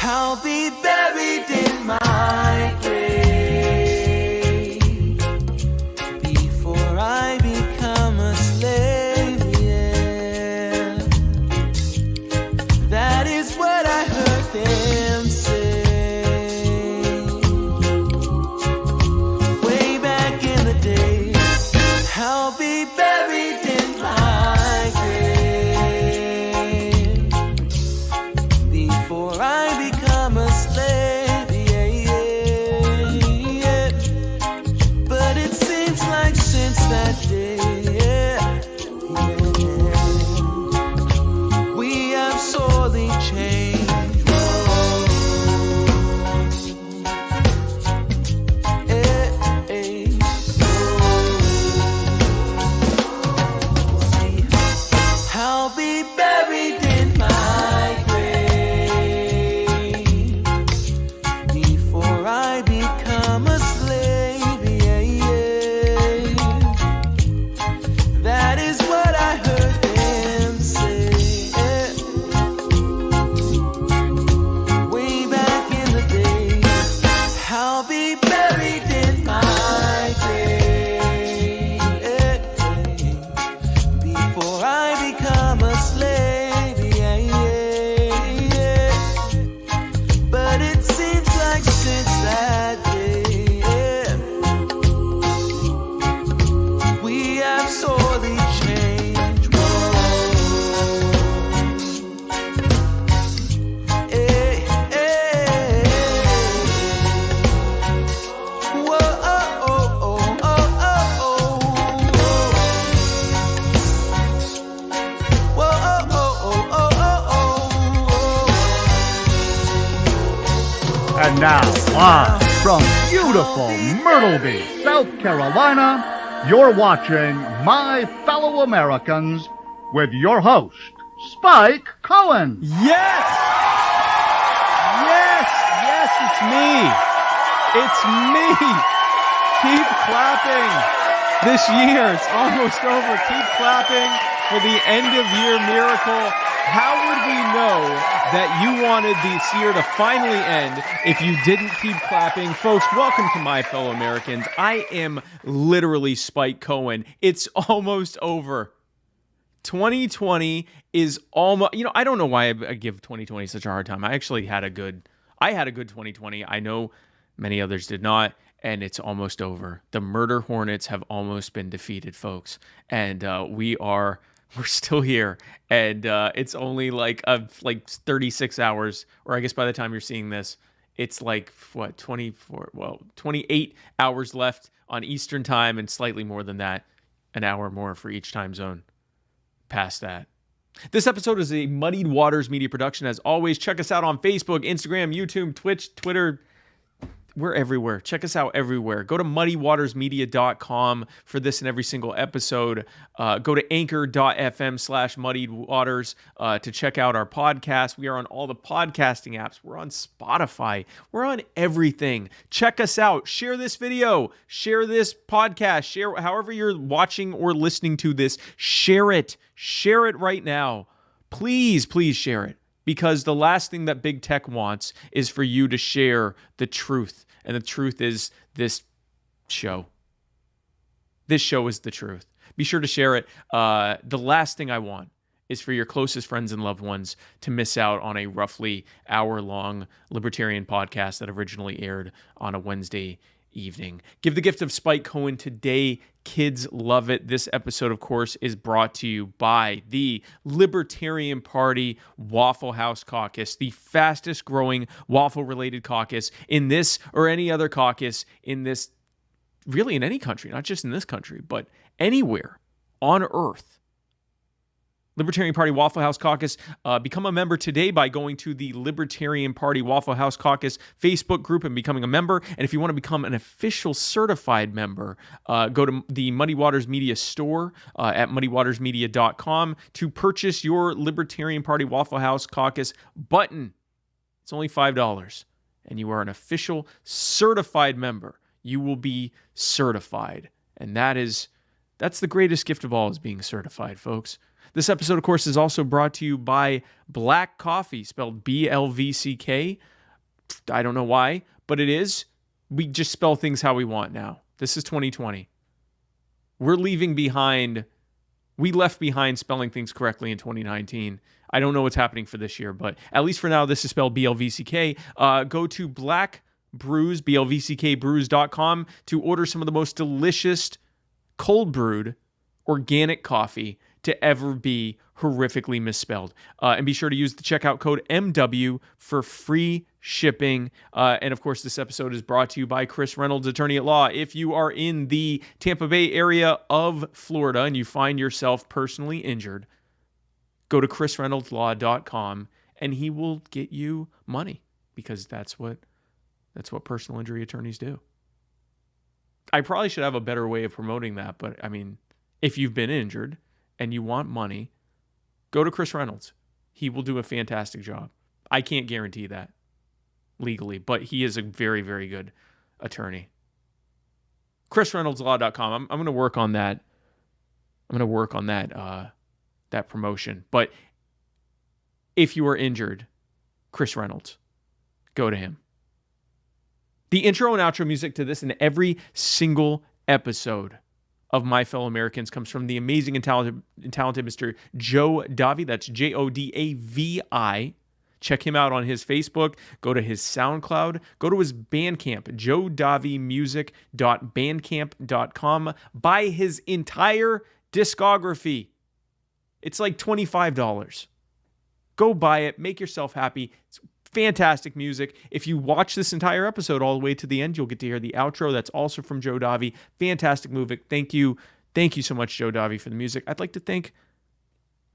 I'll be buried in my grave before I become a slave, yeah. That is what I heard them say way back in the day. I'll be buried in my grave before I become a slave, yeah, yeah. But it seems like since that day, yeah, we have sorely changed. I'll be buried in my grave before I become a slave, yeah, yeah. That is what I heard them say, yeah. Way back in the day. I'll be buried in my grave, yeah, before I become a slave, yeah, yeah. But it seems like since that day, yeah, we have sorely changed. Whoa. Hey, hey. Whoa, oh, oh, oh, oh, oh, whoa, oh, oh, oh, oh, oh. And now, live from beautiful Myrtle Beach, South Carolina, you're watching My Fellow Americans with your host, Spike Cohen. Yes! Yes! Yes, it's me! It's me! Keep clapping! This year, it's almost over. Keep clapping for the end of year miracle. How would we know that you wanted this year to finally end if you didn't keep clapping? Folks, welcome to My Fellow Americans. I am literally Spike Cohen. It's almost over. 2020 is almost, I don't know why I give 2020 such a hard time. I actually had a good 2020. I know many others did not, and it's almost over. The murder hornets have almost been defeated, folks. And we're still here, and it's only like 36 hours, or I guess by the time you're seeing this, it's like, 28 hours left on Eastern time, and slightly more than that, an hour more for each time zone past that. This episode is a Muddied Waters media production. As always, check us out on Facebook, Instagram, YouTube, Twitch, Twitter. We're everywhere. Check us out everywhere. Go to muddywatersmedia.com for this and every single episode. Go to anchor.fm/muddiedwaters to check out our podcast. We are on all the podcasting apps. We're on Spotify. We're on everything. Check us out. Share this video. Share this podcast. Share however you're watching or listening to this. Share it. Share it right now. Please, please share it. Because the last thing that big tech wants is for you to share the truth. And the truth is this show. This show is the truth. Be sure to share it. The last thing I want is for your closest friends and loved ones to miss out on a roughly hour-long libertarian podcast that originally aired on a Wednesday evening. Give the gift of Spike Cohen today. Kids love it. This episode, of course, is brought to you by the Libertarian Party Waffle House Caucus, the fastest growing waffle-related caucus in this or any other caucus in this, really in any country, not just in this country, but anywhere on Earth. Libertarian Party Waffle House Caucus. Become a member today by going to the Libertarian Party Waffle House Caucus Facebook group and becoming a member. And if you want to become an official certified member, go to the Muddy Waters Media store at muddywatersmedia.com to purchase your Libertarian Party Waffle House Caucus button. It's only $5. And you are an official certified member. You will be certified. And that's the greatest gift of all, is being certified, folks. This episode, of course, is also brought to you by Black Coffee, spelled BLVCK. I don't know why, but it is. We just spell things how we want now. This is 2020. We're leaving behind. We left behind spelling things correctly in 2019. I don't know what's happening for this year, but at least for now, this is spelled BLVCK. Go to Black Brews, blvckbrews.com to order some of the most delicious cold brewed organic coffee to ever be horrifically misspelled. And be sure to use the checkout code MW for free shipping. And of course, this episode is brought to you by Chris Reynolds, attorney at law. If you are in the Tampa Bay area of Florida and you find yourself personally injured, go to chrisreynoldslaw.com and he will get you money, because that's what personal injury attorneys do. I probably should have a better way of promoting that, but I mean, if you've been injured and you want money, go to Chris Reynolds. He will do a fantastic job. I can't guarantee that legally, but he is a very, very good attorney. chrisreynoldslaw.com. I'm going to work on that. I'm going to work on that promotion. But if you are injured, Chris Reynolds, go to him. The intro and outro music to this and every single episode of My Fellow Americans comes from the amazing and talented Mr. Joe Davi. That's Jodavi. Check him out on his Facebook. Go to his SoundCloud. Go to his Bandcamp, jodavimusic.bandcamp.com. Buy his entire discography. It's like $25. Go buy it. Make yourself happy. It's fantastic music. If you watch this entire episode all the way to the end, you'll get to hear the outro. That's also from Joe Davi. Fantastic movie. Thank you. Thank you so much, Joe Davi, for the music. I'd like to thank,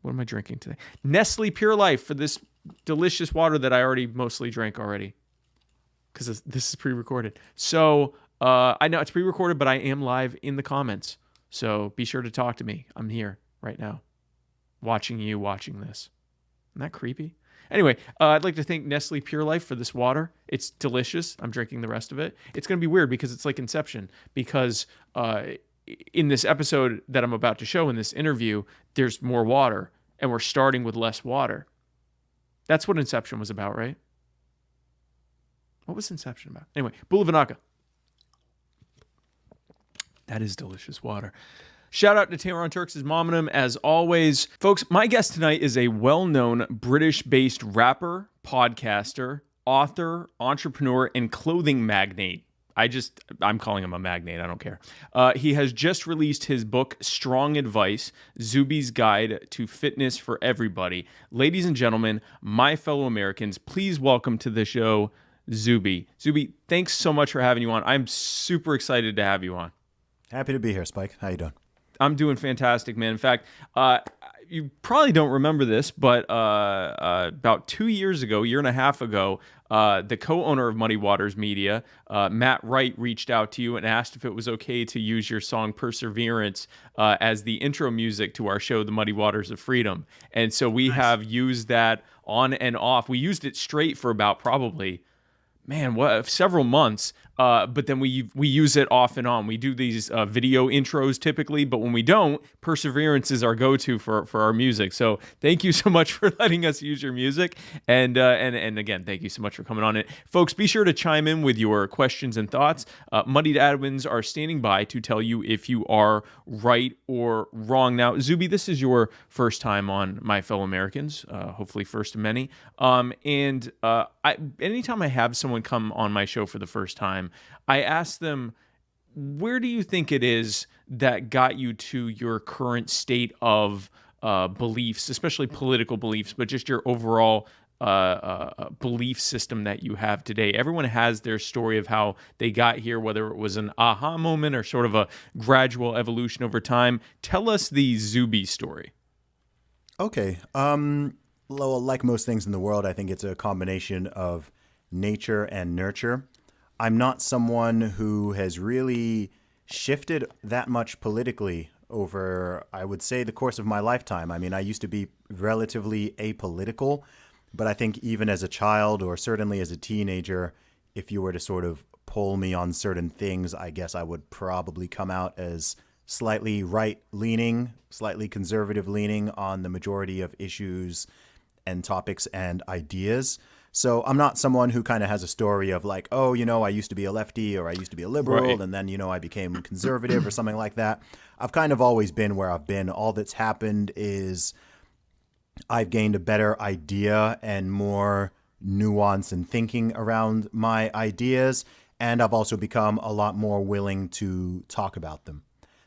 what am I drinking today? Nestle Pure Life for this delicious water that I already mostly drank already, because this is pre-recorded. So I know it's pre-recorded, but I am live in the comments. So be sure to talk to me. I'm here right now, watching you watching this. Isn't that creepy? Anyway, I'd like to thank Nestle Pure Life for this water. It's delicious. I'm drinking the rest of it. It's going to be weird because it's like Inception, because in this episode that I'm about to show in this interview, there's more water, and we're starting with less water. That's what Inception was about, right? What was Inception about? Anyway, Bulavanaka. That is delicious water. Shout out to Taylor on Turks' Mominum, as always. Folks, my guest tonight is a well-known British-based rapper, podcaster, author, entrepreneur, and clothing magnate. I'm calling him a magnate. I don't care. He has just released his book, Strong Advice, ZUBY's Guide to Fitness for Everybody. Ladies and gentlemen, my fellow Americans, please welcome to the show, ZUBY. ZUBY, thanks so much for having you on. I'm super excited to have you on. Happy to be here, Spike. How you doing? I'm doing fantastic, man. In fact, you probably don't remember this, but about 2 years ago, year and a half ago, the co-owner of Muddied Waters Media, Matt Wright, reached out to you and asked if it was okay to use your song Perseverance as the intro music to our show, The Muddied Waters of Freedom. And so we have used that on and off. We used it straight for about probably, several months. But then we use it off and on. We do these video intros typically, but when we don't, Perseverance is our go-to for our music. So thank you so much for letting us use your music. And again, thank you so much for coming on it. Folks, be sure to chime in with your questions and thoughts. Muddied admins are standing by to tell you if you are right or wrong. Now, ZUBY, this is your first time on My Fellow Americans, hopefully first of many. Anytime I have someone come on my show for the first time, I ask them, where do you think it is that got you to your current state of beliefs, especially political beliefs, but just your overall belief system that you have today? Everyone has their story of how they got here, whether it was an aha moment or sort of a gradual evolution over time. Tell us the ZUBY story. Okay. Well, like most things in the world, I think it's a combination of nature and nurture. I'm not someone who has really shifted that much politically over, I would say, the course of my lifetime. I mean, I used to be relatively apolitical, but I think even as a child or certainly as a teenager, if you were to sort of poll me on certain things, I guess I would probably come out as slightly right-leaning, slightly conservative-leaning on the majority of issues and topics and ideas. So I'm not someone who kind of has a story of like, oh, I used to be a lefty or I used to be a liberal Right. and then, I became conservative or something like that. I've kind of always been where I've been. All that's happened is I've gained a better idea and more nuance in thinking around my ideas. And I've also become a lot more willing to talk about them.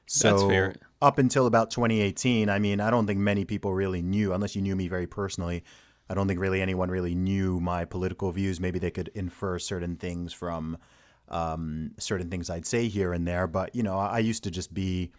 So That's fair. up until about 2018, I mean, I don't think many people really knew, unless you knew me very personally. I don't think really anyone really knew my political views. Maybe they could infer certain things from certain things I'd say here and there. But, I used to just be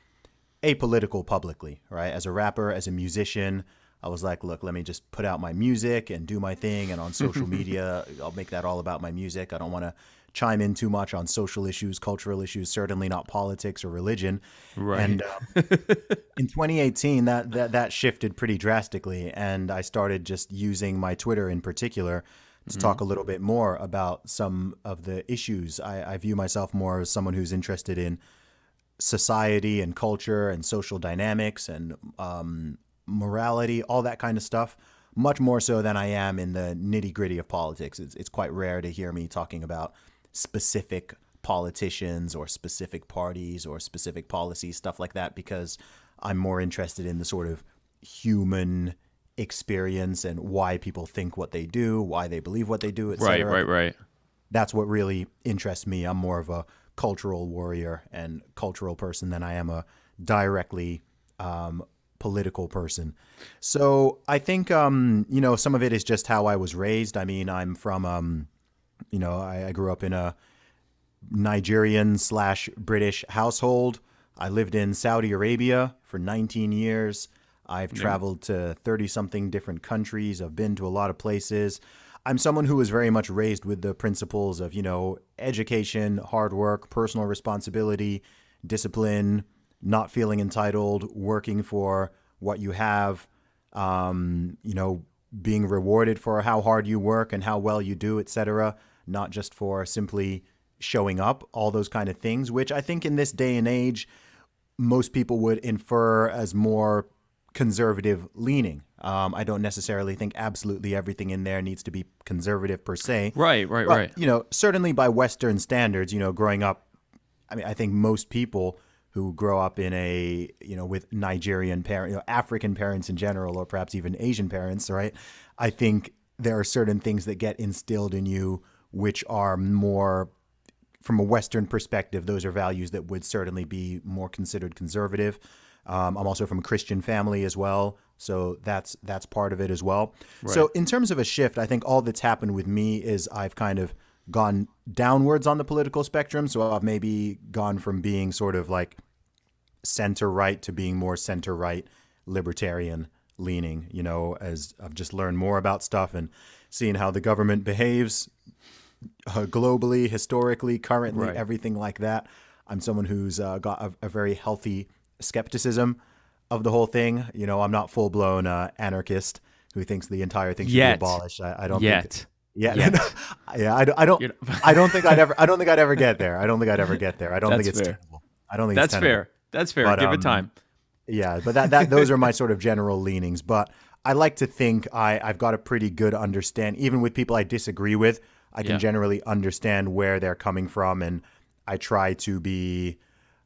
apolitical publicly, right? As a rapper, as a musician, I was like, look, let me just put out my music and do my thing. And on social media, I'll make that all about my music. I don't want to chime in too much on social issues, cultural issues, certainly not politics or religion. Right. And in 2018, that shifted pretty drastically. And I started just using my Twitter in particular to talk a little bit more about some of the issues. I view myself more as someone who's interested in society and culture and social dynamics and morality, all that kind of stuff, much more so than I am in the nitty gritty of politics. It's quite rare to hear me talking about specific politicians or specific parties or specific policies, stuff like that, because I'm more interested in the sort of human experience and why people think what they do, why they believe what they do, etc. Right. That's what really interests me. I'm more of a cultural warrior and cultural person than I am a directly political person. So I think, some of it is just how I was raised. I mean, I'm from, I grew up in a Nigerian/British household. I lived in Saudi Arabia for 19 years. I've traveled to 30-something different countries. I've been to a lot of places. I'm someone who was very much raised with the principles of, education, hard work, personal responsibility, discipline, not feeling entitled, working for what you have, being rewarded for how hard you work and how well you do, etc., not just for simply showing up, all those kind of things, which I think in this day and age, most people would infer as more conservative leaning. I don't necessarily think absolutely everything in there needs to be conservative per se. Right. But, certainly by Western standards, growing up, I mean, I think most people who grow up in a, with Nigerian parents, African parents in general, or perhaps even Asian parents, right? I think there are certain things that get instilled in you which are more, from a Western perspective, those are values that would certainly be more considered conservative. I'm also from a Christian family as well, so that's part of it as well. Right. So in terms of a shift, I think all that's happened with me is I've kind of gone downwards on the political spectrum. So I've maybe gone from being sort of like center right to being more center right, libertarian leaning, as I've just learned more about stuff and seeing how the government behaves globally, historically, currently, Right. everything like that. I'm someone who's got a very healthy skepticism of the whole thing. I'm not full blown anarchist who thinks the entire thing should be Yet. abolished. I don't Yet. think. Yeah, Yet. yeah. I don't. I don't think I'd ever. I don't think I'd ever get there. I don't think I'd ever get there. I don't That's think it's fair. tenable. I don't think That's it's tenable. fair. That's fair. But, Give it time. Yeah, but that those are my sort of general leanings. But I like to think I've got a pretty good understand. Even with people I disagree with, I can Yeah. generally understand where they're coming from, and I try to be,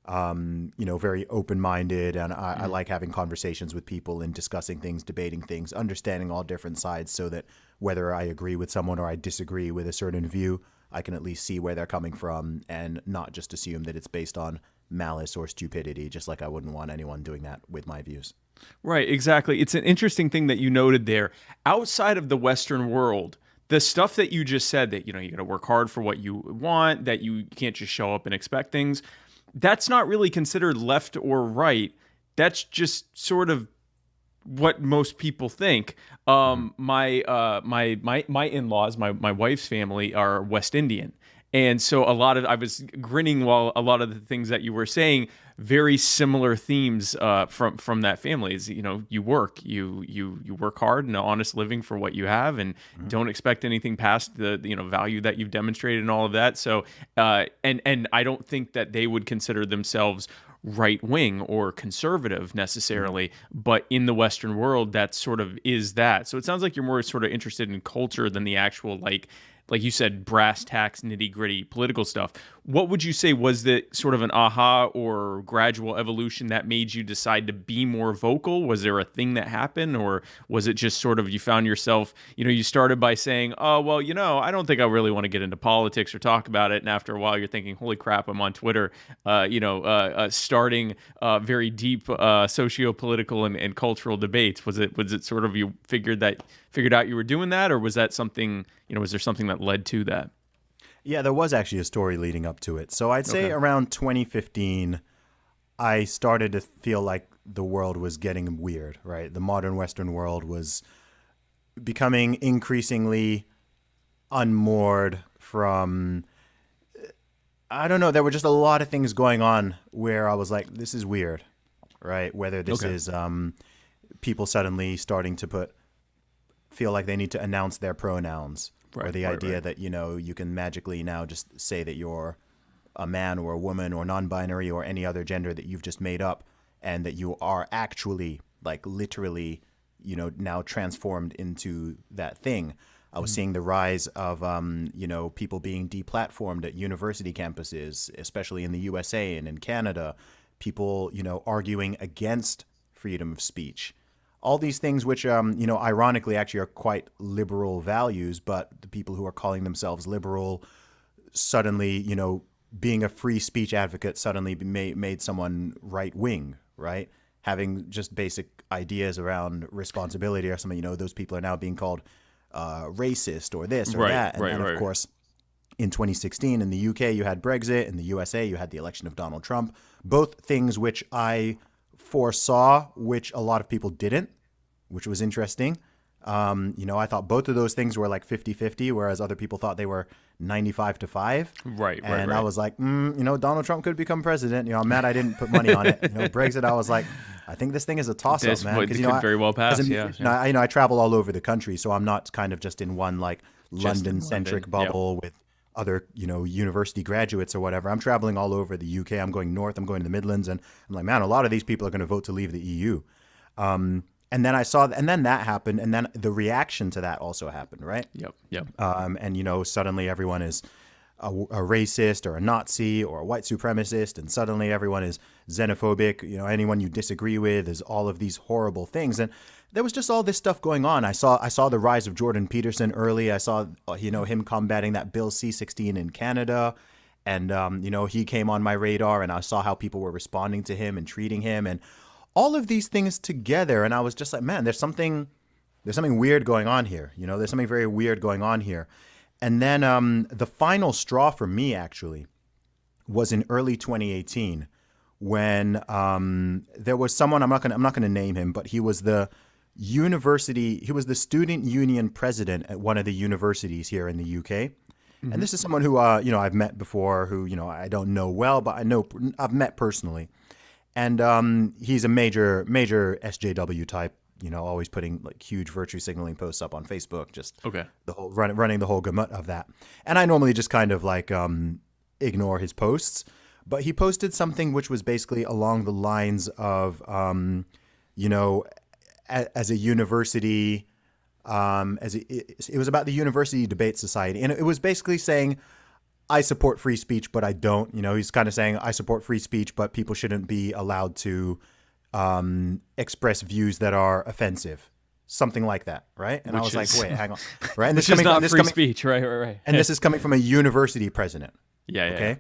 very open-minded, and I like having conversations with people and discussing things, debating things, understanding all different sides, so that whether I agree with someone or I disagree with a certain view, I can at least see where they're coming from and not just assume that it's based on malice or stupidity, just like I wouldn't want anyone doing that with my views. Right, exactly. It's an interesting thing that you noted there. Outside of the Western world, the stuff that you just said, that, you got to work hard for what you want, that you can't just show up and expect things, that's not really considered left or right. That's just sort of what most people think. My in-laws, my wife's family are West Indian, And so I was grinning while a lot of the things that you were saying, very similar themes from that family. Is, you work, you work hard and an honest living for what you have, and don't expect anything past the value that you've demonstrated and all of that. So and I don't think that they would consider themselves right wing or conservative necessarily, but in the Western world, that sort of is that. So it sounds like you're more sort of interested in culture than the actual like you said, brass tacks, nitty gritty political stuff. What would you say was the sort of an aha or gradual evolution that made you decide to be more vocal? Was there a thing that happened, or was it just sort of you found yourself, you started by saying, oh, well, I don't think I really want to get into politics or talk about it. And after a while, you're thinking, holy crap, I'm on Twitter, starting very deep socio-political and cultural debates. Was it sort of you figured out you were doing that, or was that something, was there something that led to that? Yeah, there was actually a story leading up to it. So I'd say around 2015, I started to feel like the world was getting weird, right? The modern Western world was becoming increasingly unmoored from, I don't know, there were just a lot of things going on where I was like, this is weird, right? Whether this is people suddenly starting to feel like they need to announce their pronouns. Or the idea that, you can magically now just say that you're a man or a woman or non-binary or any other gender that you've just made up, and that you are actually, like, literally, now transformed into that thing. I was seeing the rise of, people being deplatformed at university campuses, especially in the USA and in Canada. People, arguing against freedom of speech. All these things which, ironically actually are quite liberal values, but the people who are calling themselves liberal suddenly, being a free speech advocate suddenly made someone right wing, right? Having just basic ideas around responsibility or something, those people are now being called racist or this or that. And then, of course, in 2016 in the UK, you had Brexit. In the USA, you had the election of Donald Trump. Both things which I foresaw, which a lot of people didn't, which was interesting. I thought both of those things were like 50-50, whereas other people thought they were 95-5. Right. I was like, Donald Trump could become president. I'm mad I didn't put money on it. Brexit, I was like, I think this thing is a toss-up, man. Because could very well pass. I travel all over the country, so I'm not kind of just in one like London-centric bubble with other, university graduates or whatever. I'm traveling all over the UK. I'm going north. I'm going to the Midlands, and I'm like, man, a lot of these people are going to vote to leave the EU. And then I saw, and then that happened, and then the reaction to that also happened, right? Yep. And suddenly everyone is a racist or a Nazi or a white supremacist, and suddenly everyone is xenophobic. Anyone you disagree with is all of these horrible things, and there was just all this stuff going on. I saw the rise of Jordan Peterson early. I saw him combating that Bill C-16 in Canada, and he came on my radar, and I saw how people were responding to him and treating him, and all of these things together, and I was just like, man, there's something weird going on here. There's something very weird going on here. And then the final straw for me actually was in early 2018 when there was someone, I'm not gonna name him, but he was the student union president at one of the universities here in the UK. Mm-hmm. And this is someone who I've met before, who I don't know well, but I've met personally. And he's a major SJW type, always putting like huge virtue signaling posts up on Facebook, just the whole running the whole gamut of that. And I normally just kind of like ignore his posts, but he posted something which was basically along the lines of, as a university, it was about the University Debate Society, and it was basically saying, I support free speech, but I don't. He's kind of saying I support free speech, but people shouldn't be allowed to express views that are offensive, something like that, right? And I was like, wait, hang on, right? And this is not free speech, right? And this is coming from a university president. Yeah.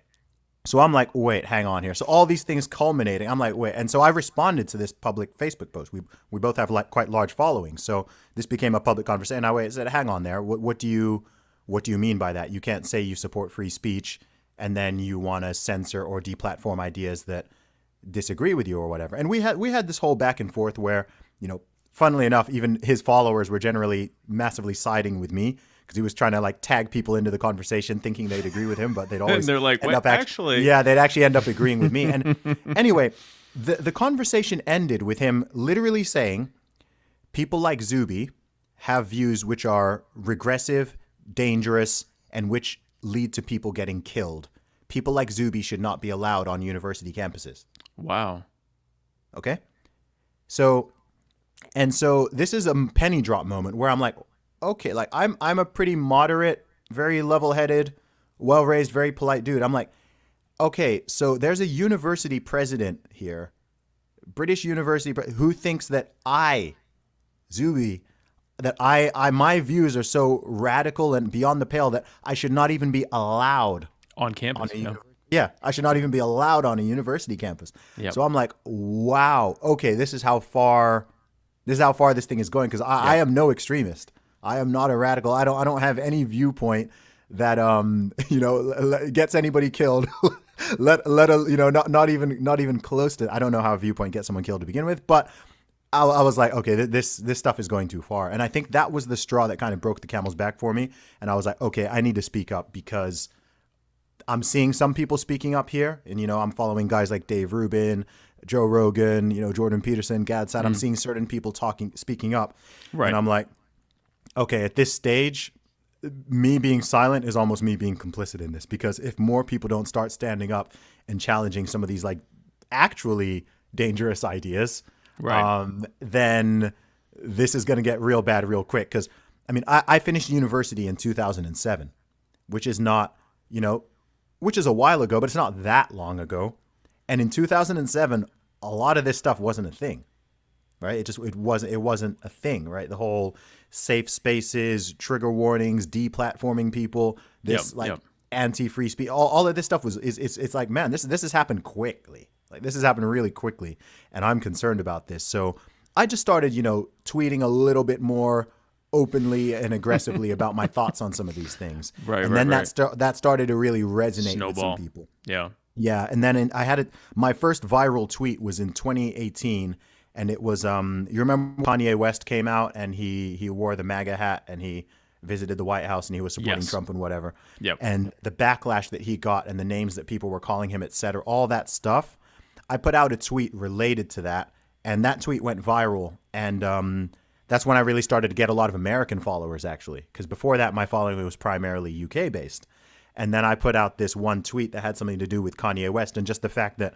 So I'm like, wait, hang on here. So all these things culminating, I'm like, wait, and so I responded to this public Facebook post. We both have like quite large followings, so this became a public conversation. I said, hang on there, what do you mean by that? You can't say you support free speech and then you want to censor or deplatform ideas that disagree with you or whatever. And we had this whole back and forth where, funnily enough, even his followers were generally massively siding with me because he was trying to like tag people into the conversation thinking they'd agree with him, but they'd always they're like, end "Wait, up actually." yeah, they'd actually end up agreeing with me. And anyway, the conversation ended with him literally saying, people like ZUBY have views which are regressive, dangerous, and which lead to people getting killed. People like ZUBY should not be allowed on university campuses. Wow. Okay? So this is a penny drop moment where I'm like, okay, like I'm a pretty moderate, very level-headed, well-raised, very polite dude. I'm like, okay, so there's a university president here, British university who thinks that ZUBY, that my views are so radical and beyond the pale that I should not even be allowed On campus. yeah, I should not even be allowed on a university campus. Yep. So I'm like, wow, okay, this is how far this thing is going, because I am no extremist. I am not a radical. I don't have any viewpoint that gets anybody killed. Not even close to. I don't know how a viewpoint gets someone killed to begin with, but I was like, okay, this stuff is going too far. And I think that was the straw that kind of broke the camel's back for me. And I was like, okay, I need to speak up, because I'm seeing some people speaking up here. And, I'm following guys like Dave Rubin, Joe Rogan, Jordan Peterson, Gad Saad. I'm seeing certain people speaking up. Right. And I'm like, okay, at this stage, me being silent is almost me being complicit in this, because if more people don't start standing up and challenging some of these like actually dangerous ideas, Right. then this is going to get real bad real quick. Because, I finished university in 2007, which is not, which is a while ago, but it's not that long ago. And in 2007, a lot of this stuff wasn't a thing, right? It wasn't a thing, right? The whole safe spaces, trigger warnings, deplatforming people, this anti-free speech, all of this stuff it's like, man, this has happened quickly. Like, this has happened really quickly, and I'm concerned about this. So I just started, tweeting a little bit more openly and aggressively about my thoughts on some of these things. Right. And then that started to really resonate with some people. Yeah. Yeah, and then my first viral tweet was in 2018, and it was you remember Kanye West came out and he wore the MAGA hat and he visited the White House and he was supporting Trump and whatever. Yep. And the backlash that he got and the names that people were calling him, et cetera, all that stuff. I put out a tweet related to that, and that tweet went viral, and that's when I really started to get a lot of American followers, actually, because before that my following was primarily UK based. And then I put out this one tweet that had something to do with Kanye West and just the fact that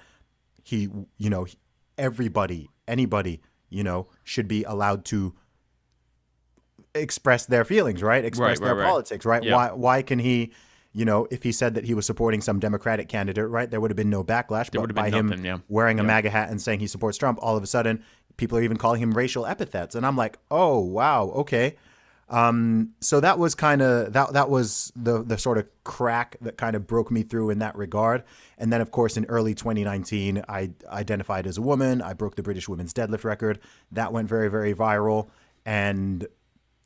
he, anybody, should be allowed to express their feelings, right? Express their politics, right? Yeah. Why can he, if he said that he was supporting some Democratic candidate, right, there would have been no backlash. But by him wearing a MAGA hat and saying he supports Trump, all of a sudden people are even calling him racial epithets. And I'm like, oh, wow, okay. So that was kind of that was the sort of crack that kind of broke me through in that regard. And then, of course, in early 2019, I identified as a woman. I broke the British women's deadlift record. That went very, very viral. And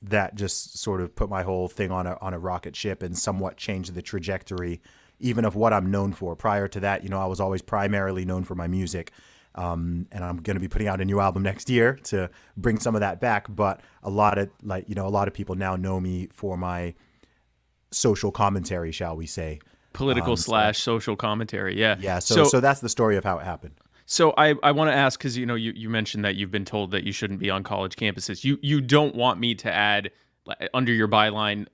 that just sort of put my whole thing on a rocket ship and somewhat changed the trajectory even of what I'm known for. Prior to that, I was always primarily known for my music. And I'm going to be putting out a new album next year to bring some of that back. But a lot of people now know me for my social commentary, shall we say. Political / social commentary. Yeah. Yeah. So that's the story of how it happened. So I want to ask, because you mentioned that you've been told that you shouldn't be on college campuses. You don't want me to add under your byline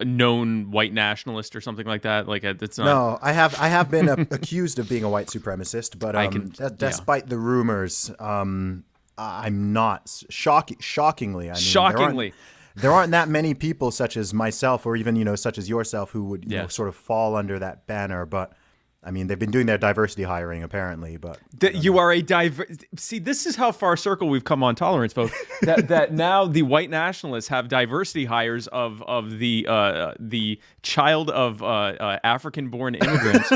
known white nationalist or something like that? Like it's not. No, I have been accused of being a white supremacist, but despite the rumors, I'm not. Shockingly, shockingly. There aren't that many people such as myself, or even such as yourself, who would sort of fall under that banner. But I mean, they've been doing their diversity hiring apparently, but you are a See, this is how far circle we've come on tolerance, folks. that now the white nationalists have diversity hires of the child of African-born immigrants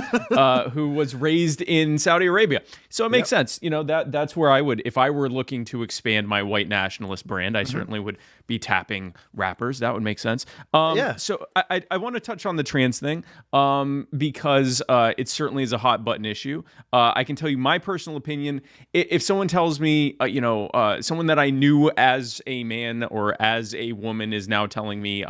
who was raised in Saudi Arabia. So it makes sense. That's where I would, if I were looking to expand my white nationalist brand, I certainly would be tapping rappers. That would make sense. So I want to touch on the trans thing because it's certainly is a hot button issue. I can tell you my personal opinion. If someone tells me, someone that I knew as a man or as a woman is now telling me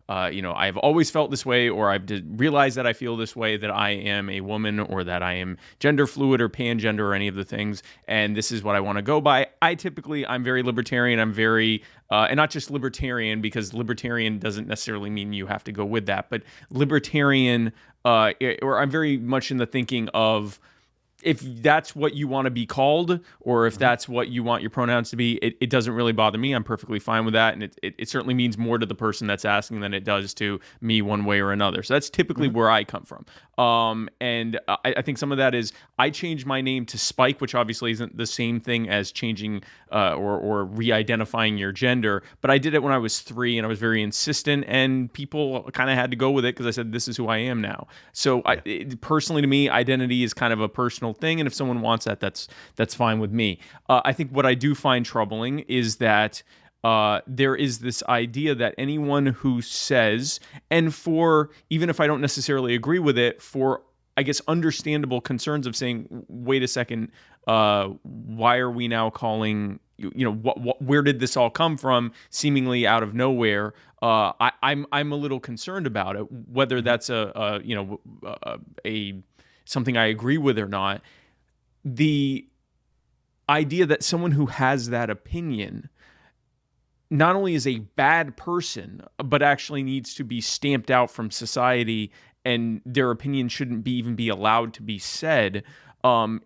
I've always felt this way, or I've realized that I feel this way, that I am a woman, or that I am gender fluid or pangender or any of the things, and this is what I want to go by. I'm very libertarian. I'm very, and not just libertarian, because libertarian doesn't necessarily mean you have to go with that, but libertarian, or I'm very much in the thinking of, if that's what you want to be called, or if that's what you want your pronouns to be, it doesn't really bother me. I'm perfectly fine with that. And it certainly means more to the person that's asking than it does to me one way or another. So that's typically where I come from. And I think some of that is I changed my name to Spike, which obviously isn't the same thing as changing or re-identifying your gender. But I did it when I was 3, and I was very insistent, and people kind of had to go with it because I said, this is who I am now. So personally, to me, identity is kind of a personal thing, and if someone wants that, that's fine with me. I think what I do find troubling is that there is this idea that anyone who says, and for, even if I don't necessarily agree with it, for, I guess, understandable concerns of saying, wait a second, why are we now calling, where did this all come from, seemingly out of nowhere? I'm a little concerned about it, whether that's something I agree with or not. The idea that someone who has that opinion not only is a bad person, but actually needs to be stamped out from society, and their opinion shouldn't even be allowed to be said,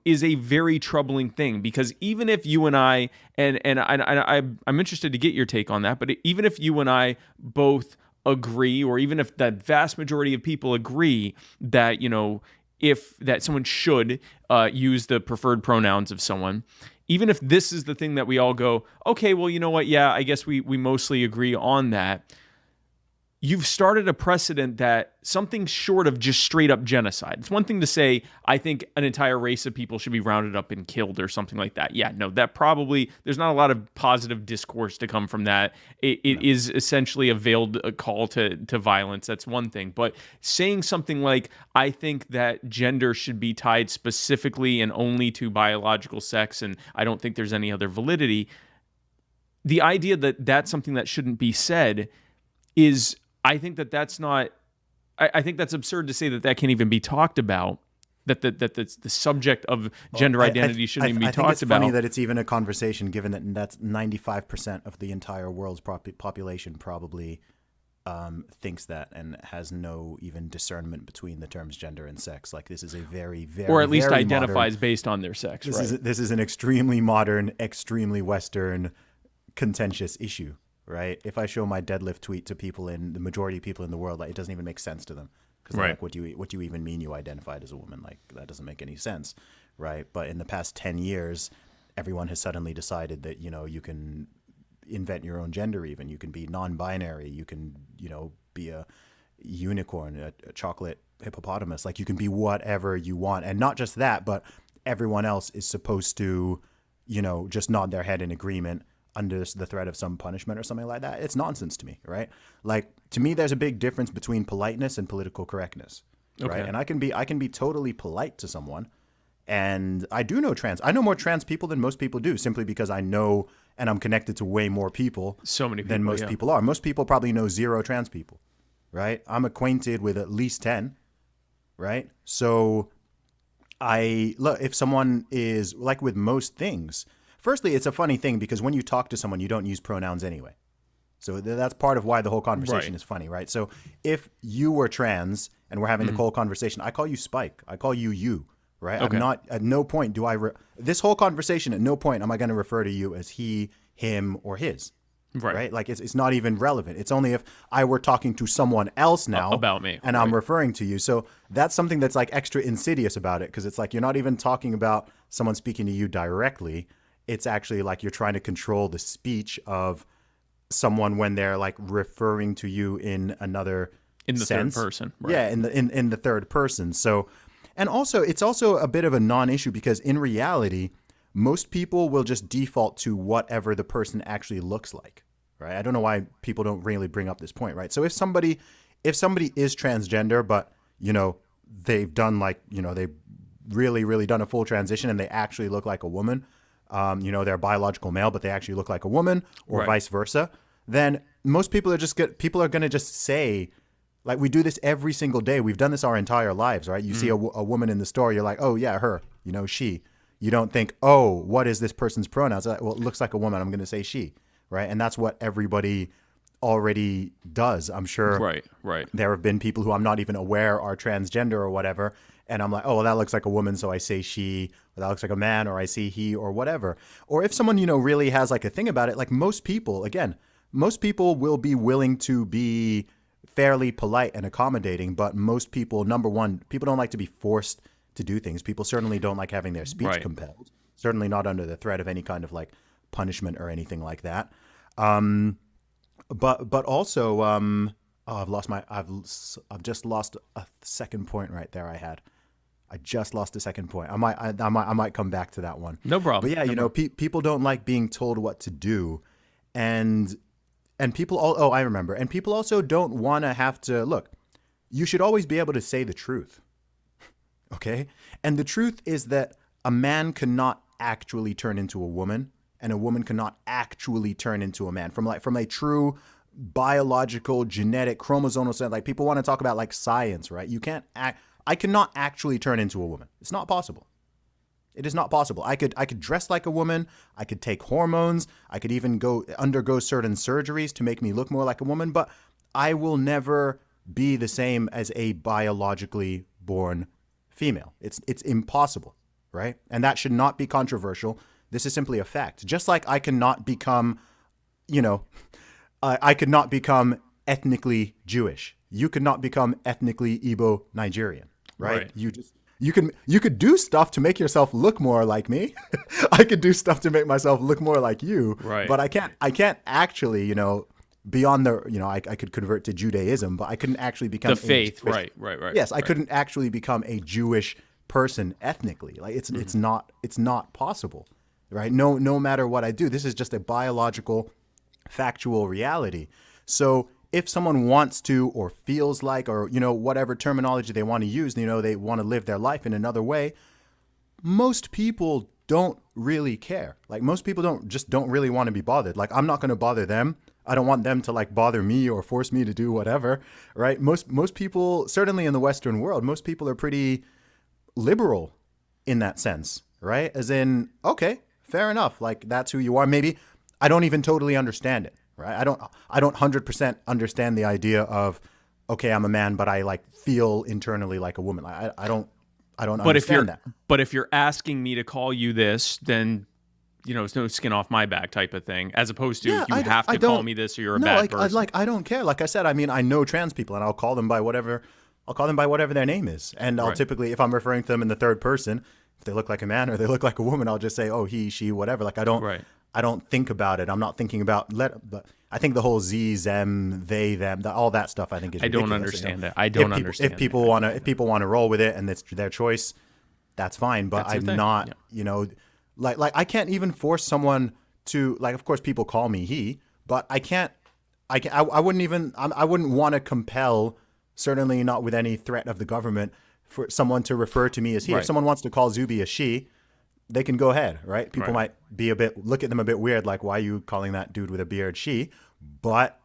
is a very troubling thing. Because even if you and I'm interested to get your take on that, but even if you and I both agree, or even if the vast majority of people agree that, that someone should use the preferred pronouns of someone, even if this is the thing that we all go, okay, well, you know what? Yeah, I guess we mostly agree on that. You've started a precedent that something short of just straight up genocide. It's one thing to say, I think an entire race of people should be rounded up and killed or something like that. Yeah, no, that probably, there's not a lot of positive discourse to come from that. It is essentially a veiled call to violence. That's one thing. But saying something like, I think that gender should be tied specifically and only to biological sex, and I don't think there's any other validity. The idea that that's something that shouldn't be said is, I think that's not. I think that's absurd to say that can't even be talked about. That the subject of gender identity shouldn't even be talked about. I think it's funny that it's even a conversation, given that that's 95% of the entire world's population probably thinks that, and has no even discernment between the terms gender and sex. Like, this is a very, very, or at least very identifies modern, based on their sex. This is an extremely modern, extremely Western, contentious issue. Right? If I show my deadlift tweet to people the majority of people in the world, like, it doesn't even make sense to them. Because like, what do you even mean you identified as a woman? Like, that doesn't make any sense. Right? But in the past 10 years, everyone has suddenly decided that, you can invent your own gender even. You can be non-binary. You can, be a unicorn, a chocolate hippopotamus. Like, you can be whatever you want. And not just that, but everyone else is supposed to, just nod their head in agreement under the threat of some punishment or something like that. It's nonsense to me, right? Like, to me, there's a big difference between politeness and political correctness, right? And I can be totally polite to someone, and I know more trans people than most people do, simply because I know and I'm connected to way more people, than most people are. Most people probably know 0 trans people, right? I'm acquainted with at least 10, right? So if someone is, like with most things, firstly, it's a funny thing because when you talk to someone, you don't use pronouns anyway. So that's part of why the whole conversation is funny, right? So if you were trans and we're having the whole conversation, I call you Spike. I call you, right? Okay. I'm not, at no point do I, this whole conversation, at no point am I going to refer to you as he, him, or his. Right? Like, it's not even relevant. It's only if I were talking to someone else now about me, and I'm referring to you. So that's something that's like extra insidious about it, because it's like you're not even talking about someone speaking to you directly. It's actually like you're trying to control the speech of someone when they're like referring to you in another third person. Right. Yeah, in the third person. So, and also it's also a bit of a non-issue, because in reality, most people will just default to whatever the person actually looks like, right? I don't know why people don't really bring up this point, right? So if somebody is transgender, but they've done like, they've really done a full transition and they actually look like a woman, they're a biological male, but they actually look like a woman, or Right. vice versa, then most people are going to just say, like, we do this every single day. We've done this our entire lives, right? You see a woman in the store, you're like, oh yeah, her, she. You don't think, oh, what is this person's pronouns? Well, it looks like a woman, I'm going to say she, right? And that's what everybody already does. I'm sure Right. there have been people who I'm not even aware are transgender or whatever, and I'm like, oh, well, that looks like a woman, so I say she, or that looks like a man, or I say he, or whatever. Or if someone, really has like a thing about it, like most people will be willing to be fairly polite and accommodating, but most people, number one, people don't like to be forced to do things. People certainly don't like having their speech Right. compelled, certainly not under the threat of any kind of like punishment or anything like that. But also, I've just lost a second point right there. I just lost a second point. I might come back to that one. No problem. But yeah, people don't like being told what to do, and people. Oh, I remember. And people also don't want to have to look. You should always be able to say the truth. Okay, and the truth is that a man cannot actually turn into a woman, and a woman cannot actually turn into a man from a true biological, genetic, chromosomal sense. Like, people want to talk about like science, right? I cannot actually turn into a woman. It's not possible. It is not possible. I could dress like a woman. I could take hormones. I could even undergo certain surgeries to make me look more like a woman, but I will never be the same as a biologically born female. It's impossible, right? And that should not be controversial. This is simply a fact. Just like I cannot become, I could not become ethnically Jewish. You could not become ethnically Igbo Nigerian, right? Right. You could do stuff to make yourself look more like me. I could do stuff to make myself look more like you. Right. But I can't actually, beyond I could convert to Judaism, but I couldn't actually become The faith. Right. Yes, I right. couldn't actually become a Jewish person ethnically. Like, it's not possible, right? No matter what I do, this is just a biological, factual reality. So if someone wants to, or feels like, or whatever terminology they want to use, they want to live their life in another way, most people don't really care. Like, most people don't really want to be bothered. Like, I'm not going to bother them. I don't want them to like bother me or force me to do whatever, right? Most people, certainly in the Western world, most people are pretty liberal in that sense, right? As in, okay, fair enough. Like, that's who you are. Maybe I don't even totally understand it, right? I don't 100% understand the idea of, okay, I'm a man, but I like feel internally like a woman. I don't understand that. But if you're asking me to call you this, then it's no skin off my back type of thing, as opposed to you have to call me this or you're a bad person. I don't care. Like I said, I mean, I know trans people, and I'll call them by whatever their name is. And I'll typically, if I'm referring to them in the third person, if they look like a man or they look like a woman, I'll just say, oh, he, she, whatever. Like, I don't think about it. I'm not thinking about but I think the whole ze, them, they, them, all that stuff, I think is ridiculous. I don't understand that. I don't understand. If people want to roll with it and it's their choice, that's fine. But I'm not, like I can't even force someone to, like, of course people call me he, but I wouldn't want to compel, certainly not with any threat of the government, for someone to refer to me as he. Right. If someone wants to call ZUBY a she, they can go ahead, right? People might be look at them a bit weird, like, why are you calling that dude with a beard she? But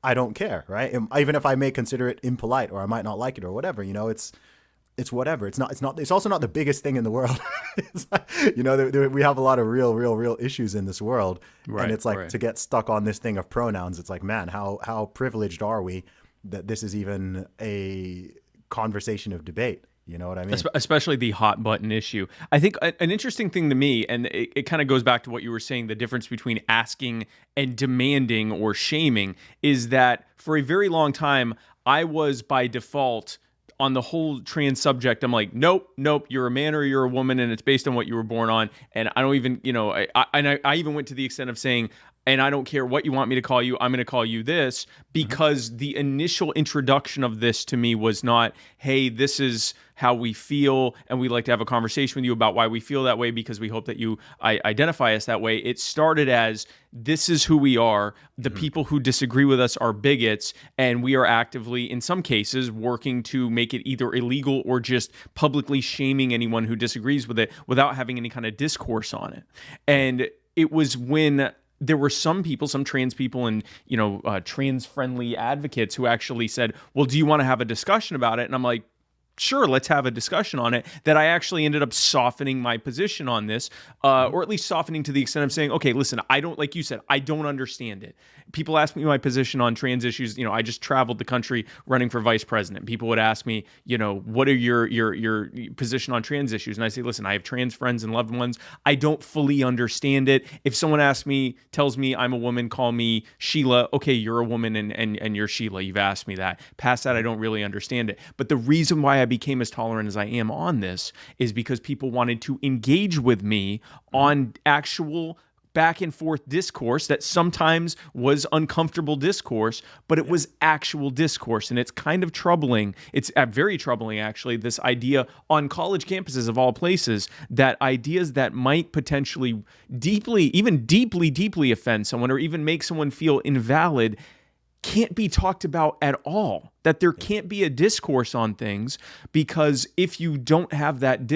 I don't care, right? Even if I may consider it impolite, or I might not like it, or whatever, it's whatever. It's also not the biggest thing in the world. It's like, we have a lot of real issues in this world. Right, and it's like, to get stuck on this thing of pronouns, it's like, man, how privileged are we that this is even a conversation of debate? You know what I mean? Especially the hot button issue. I think an interesting thing to me, and it kind of goes back to what you were saying, the difference between asking and demanding or shaming, is that for a very long time, I was by default on the whole trans subject. I'm like, nope, you're a man or you're a woman, and it's based on what you were born on. And I don't even, I even went to the extent of saying, and I don't care what you want me to call you, I'm going to call you this, because the initial introduction of this to me was not, hey, this is how we feel, and we'd like to have a conversation with you about why we feel that way because we hope that you identify us that way. It started as, this is who we are. The people who disagree with us are bigots, and we are actively, in some cases, working to make it either illegal or just publicly shaming anyone who disagrees with it without having any kind of discourse on it. And it was when there were some people, some trans people and, trans-friendly advocates who actually said, well, do you want to have a discussion about it? And I'm like, sure, let's have a discussion on it, that I actually ended up softening my position on this, or at least softening to the extent of saying, okay, listen, I don't, like you said, I don't understand it. People ask me my position on trans issues. I just traveled the country running for vice president. People would ask me, what are your position on trans issues? And I say, listen, I have trans friends and loved ones. I don't fully understand it. If someone tells me I'm a woman, call me Sheila. Okay, you're a woman and you're Sheila. You've asked me that. Past that, I don't really understand it. But the reason why I became as tolerant as I am on this is because people wanted to engage with me on actual back and forth discourse that sometimes was uncomfortable discourse, but it was actual discourse. And it's kind of troubling. It's very troubling, actually, this idea on college campuses of all places, that ideas that might potentially deeply offend someone or even make someone feel invalid can't be talked about at all. That there can't be a discourse on things, because if you don't have that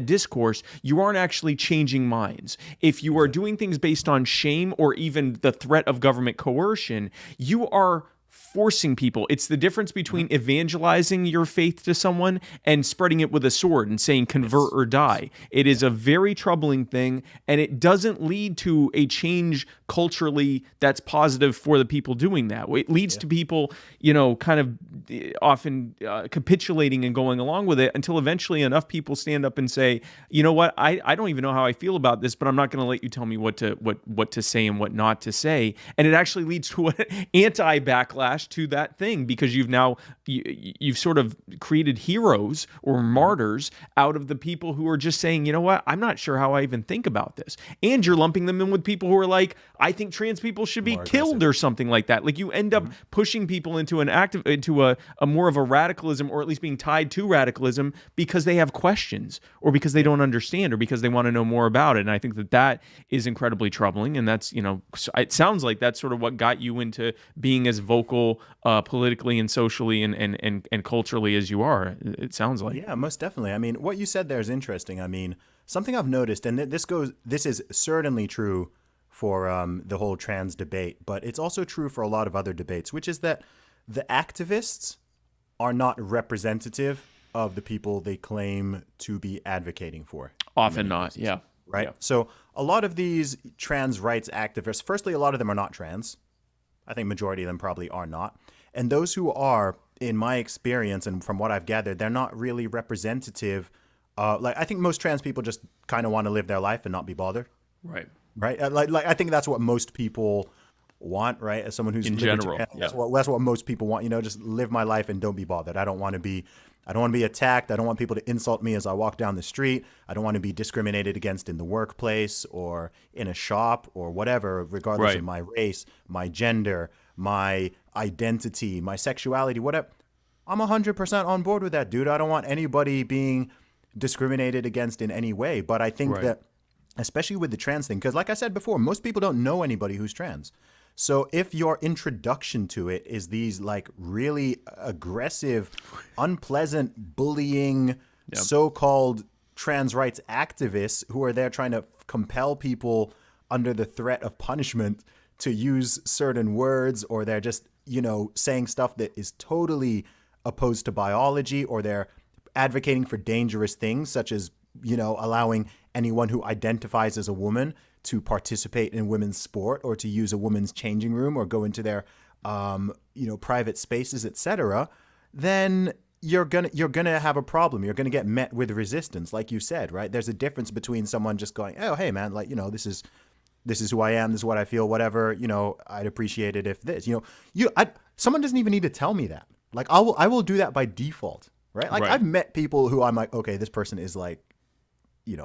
discourse, you aren't actually changing minds. If you are doing things based on shame or even the threat of government coercion, you are forcing people. It's the difference between evangelizing your faith to someone and spreading it with a sword and saying convert or die. It is a very troubling thing, and it doesn't lead to a change culturally that's positive for the people doing that. It leads to people, kind of often capitulating and going along with it until eventually enough people stand up and say, you know what, I don't even know how I feel about this, but I'm not going to let you tell me what to say and what not to say. And it actually leads to an anti-backlash to that thing, because you've sort of created heroes or martyrs out of the people who are just saying, you know what, I'm not sure how I even think about this. And you're lumping them in with people who are like, I think trans people should be killed or something like that. Like, you end up pushing people into a more of a radicalism, or at least being tied to radicalism, because they have questions or because they don't understand or because they want to know more about it. And I think that is incredibly troubling. And that's, it sounds like that's sort of what got you into being as vocal politically and socially and culturally as you are. It sounds like. Yeah, most definitely. I mean, what you said there is interesting. I mean, something I've noticed, and this is certainly true for the whole trans debate, but it's also true for a lot of other debates, which is that the activists are not representative of the people they claim to be advocating for. Often not, yeah. Right? Yeah. So a lot of these trans rights activists, firstly, a lot of them are not trans. I think majority of them probably are not. And those who are, in my experience and from what I've gathered, they're not really representative. I think most trans people just kind of want to live their life and not be bothered. Right. Right. Like I think that's what most people want, right? As someone who's in general, that's what most people want. Just live my life and don't be bothered. I don't want to be attacked. I don't want people to insult me as I walk down the street. I don't want to be discriminated against in the workplace or in a shop or whatever, regardless of my race, my gender, my identity, my sexuality, whatever. I'm 100% on board with that, dude. I don't want anybody being discriminated against in any way. But I think that, especially with the trans thing, because like I said before, most people don't know anybody who's trans. So if your introduction to it is these like really aggressive, unpleasant, bullying, so-called trans rights activists who are there trying to compel people under the threat of punishment to use certain words, or they're just, saying stuff that is totally opposed to biology, or they're advocating for dangerous things such as, allowing anyone who identifies as a woman to participate in women's sport or to use a women's changing room or go into their, private spaces, etc., then you're gonna have a problem. You're gonna get met with resistance, like you said, right? There's a difference between someone just going, "Oh, hey, man, this is who I am. This is what I feel. Whatever, I'd appreciate it if this, someone doesn't even need to tell me that. Like, I will do that by default, right? Like, I've met people who I'm like, okay, this person is like,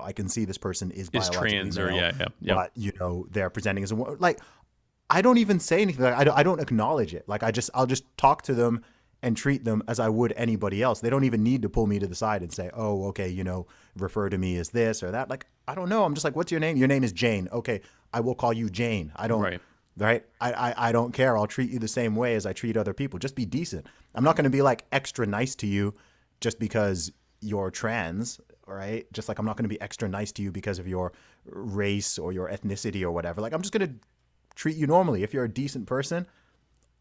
I can see this person is Is biologically trans or male, yeah. but they're presenting as a woman. Like, I don't even say anything. Like, I don't acknowledge it. Like, I'll just talk to them and treat them as I would anybody else. They don't even need to pull me to the side and say, oh, okay, refer to me as this or that. Like, I don't know. I'm just like, what's your name? Your name is Jane. Okay, I will call you Jane. I don't, right? I don't care. I'll treat you the same way as I treat other people. Just be decent. I'm not going to be like extra nice to you just because you're trans, right? Just like I'm not going to be extra nice to you because of your race or your ethnicity or whatever. Like, I'm just going to treat you normally. If you're a decent person,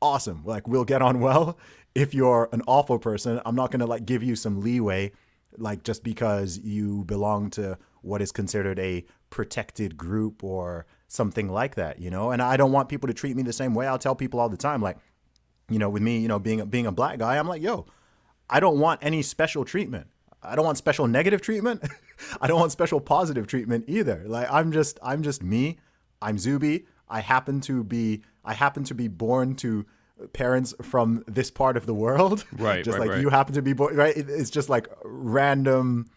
awesome. Like, we'll get on well. If you're an awful person, I'm not going to like give you some leeway, like just because you belong to what is considered a protected group or something like that, And I don't want people to treat me the same way. I'll tell people all the time, like, with me, being a black guy, I'm like, yo, I don't want any special treatment. I don't want special negative treatment. I don't want special positive treatment either. Like, I'm just me. I'm ZUBY. I happen to be born to parents from this part of the world. Right. Just right, like you happen to be born, right? It's just like random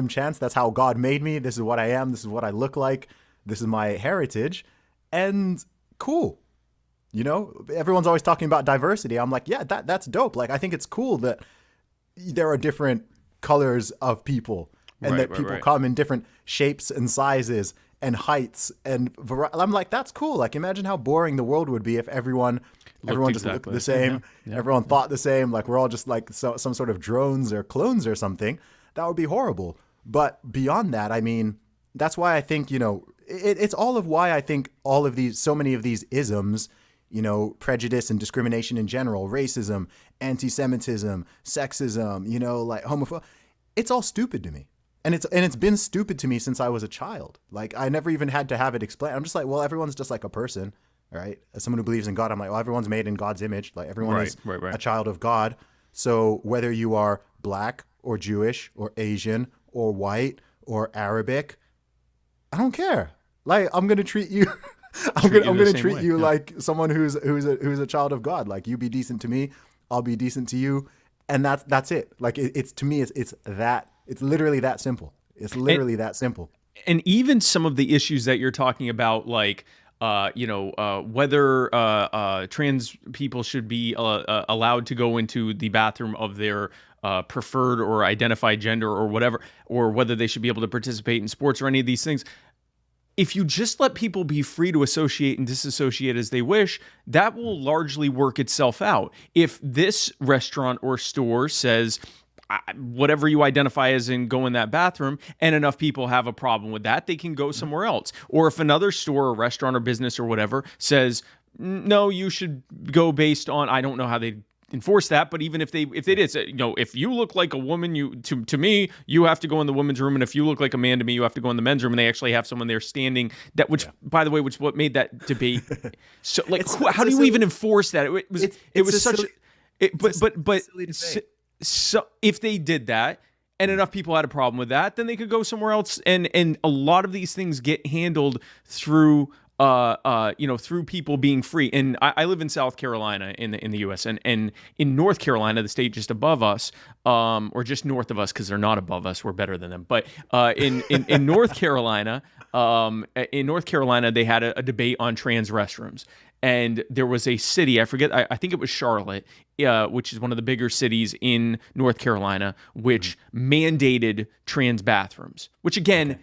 chance. That's how God made me. This is what I am. This is what I look like. This is my heritage. And cool. Everyone's always talking about diversity. I'm like, yeah, that's dope. Like, I think it's cool that there are different colors of people and that people come in different shapes and sizes and heights and I'm like, that's cool. Like, imagine how boring the world would be if everyone just looked the same. Yeah. Everyone thought the same. Like, we're all just like some sort of drones or clones or something. That would be horrible. But beyond that, I mean, that's why I think, it's all of why I think so many of these isms, prejudice and discrimination in general, racism, anti-Semitism, sexism, like homophobia, it's all stupid to me. And it's been stupid to me since I was a child. Like, I never even had to have it explained. I'm just like, well, everyone's just like a person, right? As someone who believes in God, I'm like, well, everyone's made in God's image. Like, everyone is a child of God. So whether you are black or Jewish or Asian or white or Arabic, I don't care. Like, I'm going to treat you I'm going to treat you like someone who's a child of God. Like, you be decent to me, I'll be decent to you, and that's it. Like, it's to me, it's literally that simple. It's literally that simple. And even some of the issues that you're talking about, like whether trans people should be allowed to go into the bathroom of their preferred or identified gender or whatever, or whether they should be able to participate in sports or any of these things. If you just let people be free to associate and disassociate as they wish, that will largely work itself out. If this restaurant or store says, whatever you identify as in go in that bathroom, and enough people have a problem with that, they can go somewhere else. Or if another store or restaurant or business or whatever says, no, you should go based on, I don't know how they enforce that, but even if they did say, if you look like a woman, to me, you have to go in the women's room, and if you look like a man to me, you have to go in the men's room, and they actually have someone there standing, that by the way, which what made that debate so like how do you even enforce that? So if they did that and enough people had a problem with that, then they could go somewhere else, and a lot of these things get handled through through people being free. And I live in South Carolina in the U.S. and in North Carolina, the state just above us, or just north of us, because they're not above us, we're better than them. But in North Carolina, they had a debate on trans restrooms. And there was a city, I forget, I think it was Charlotte, which is one of the bigger cities in North Carolina, which mandated trans bathrooms, which again,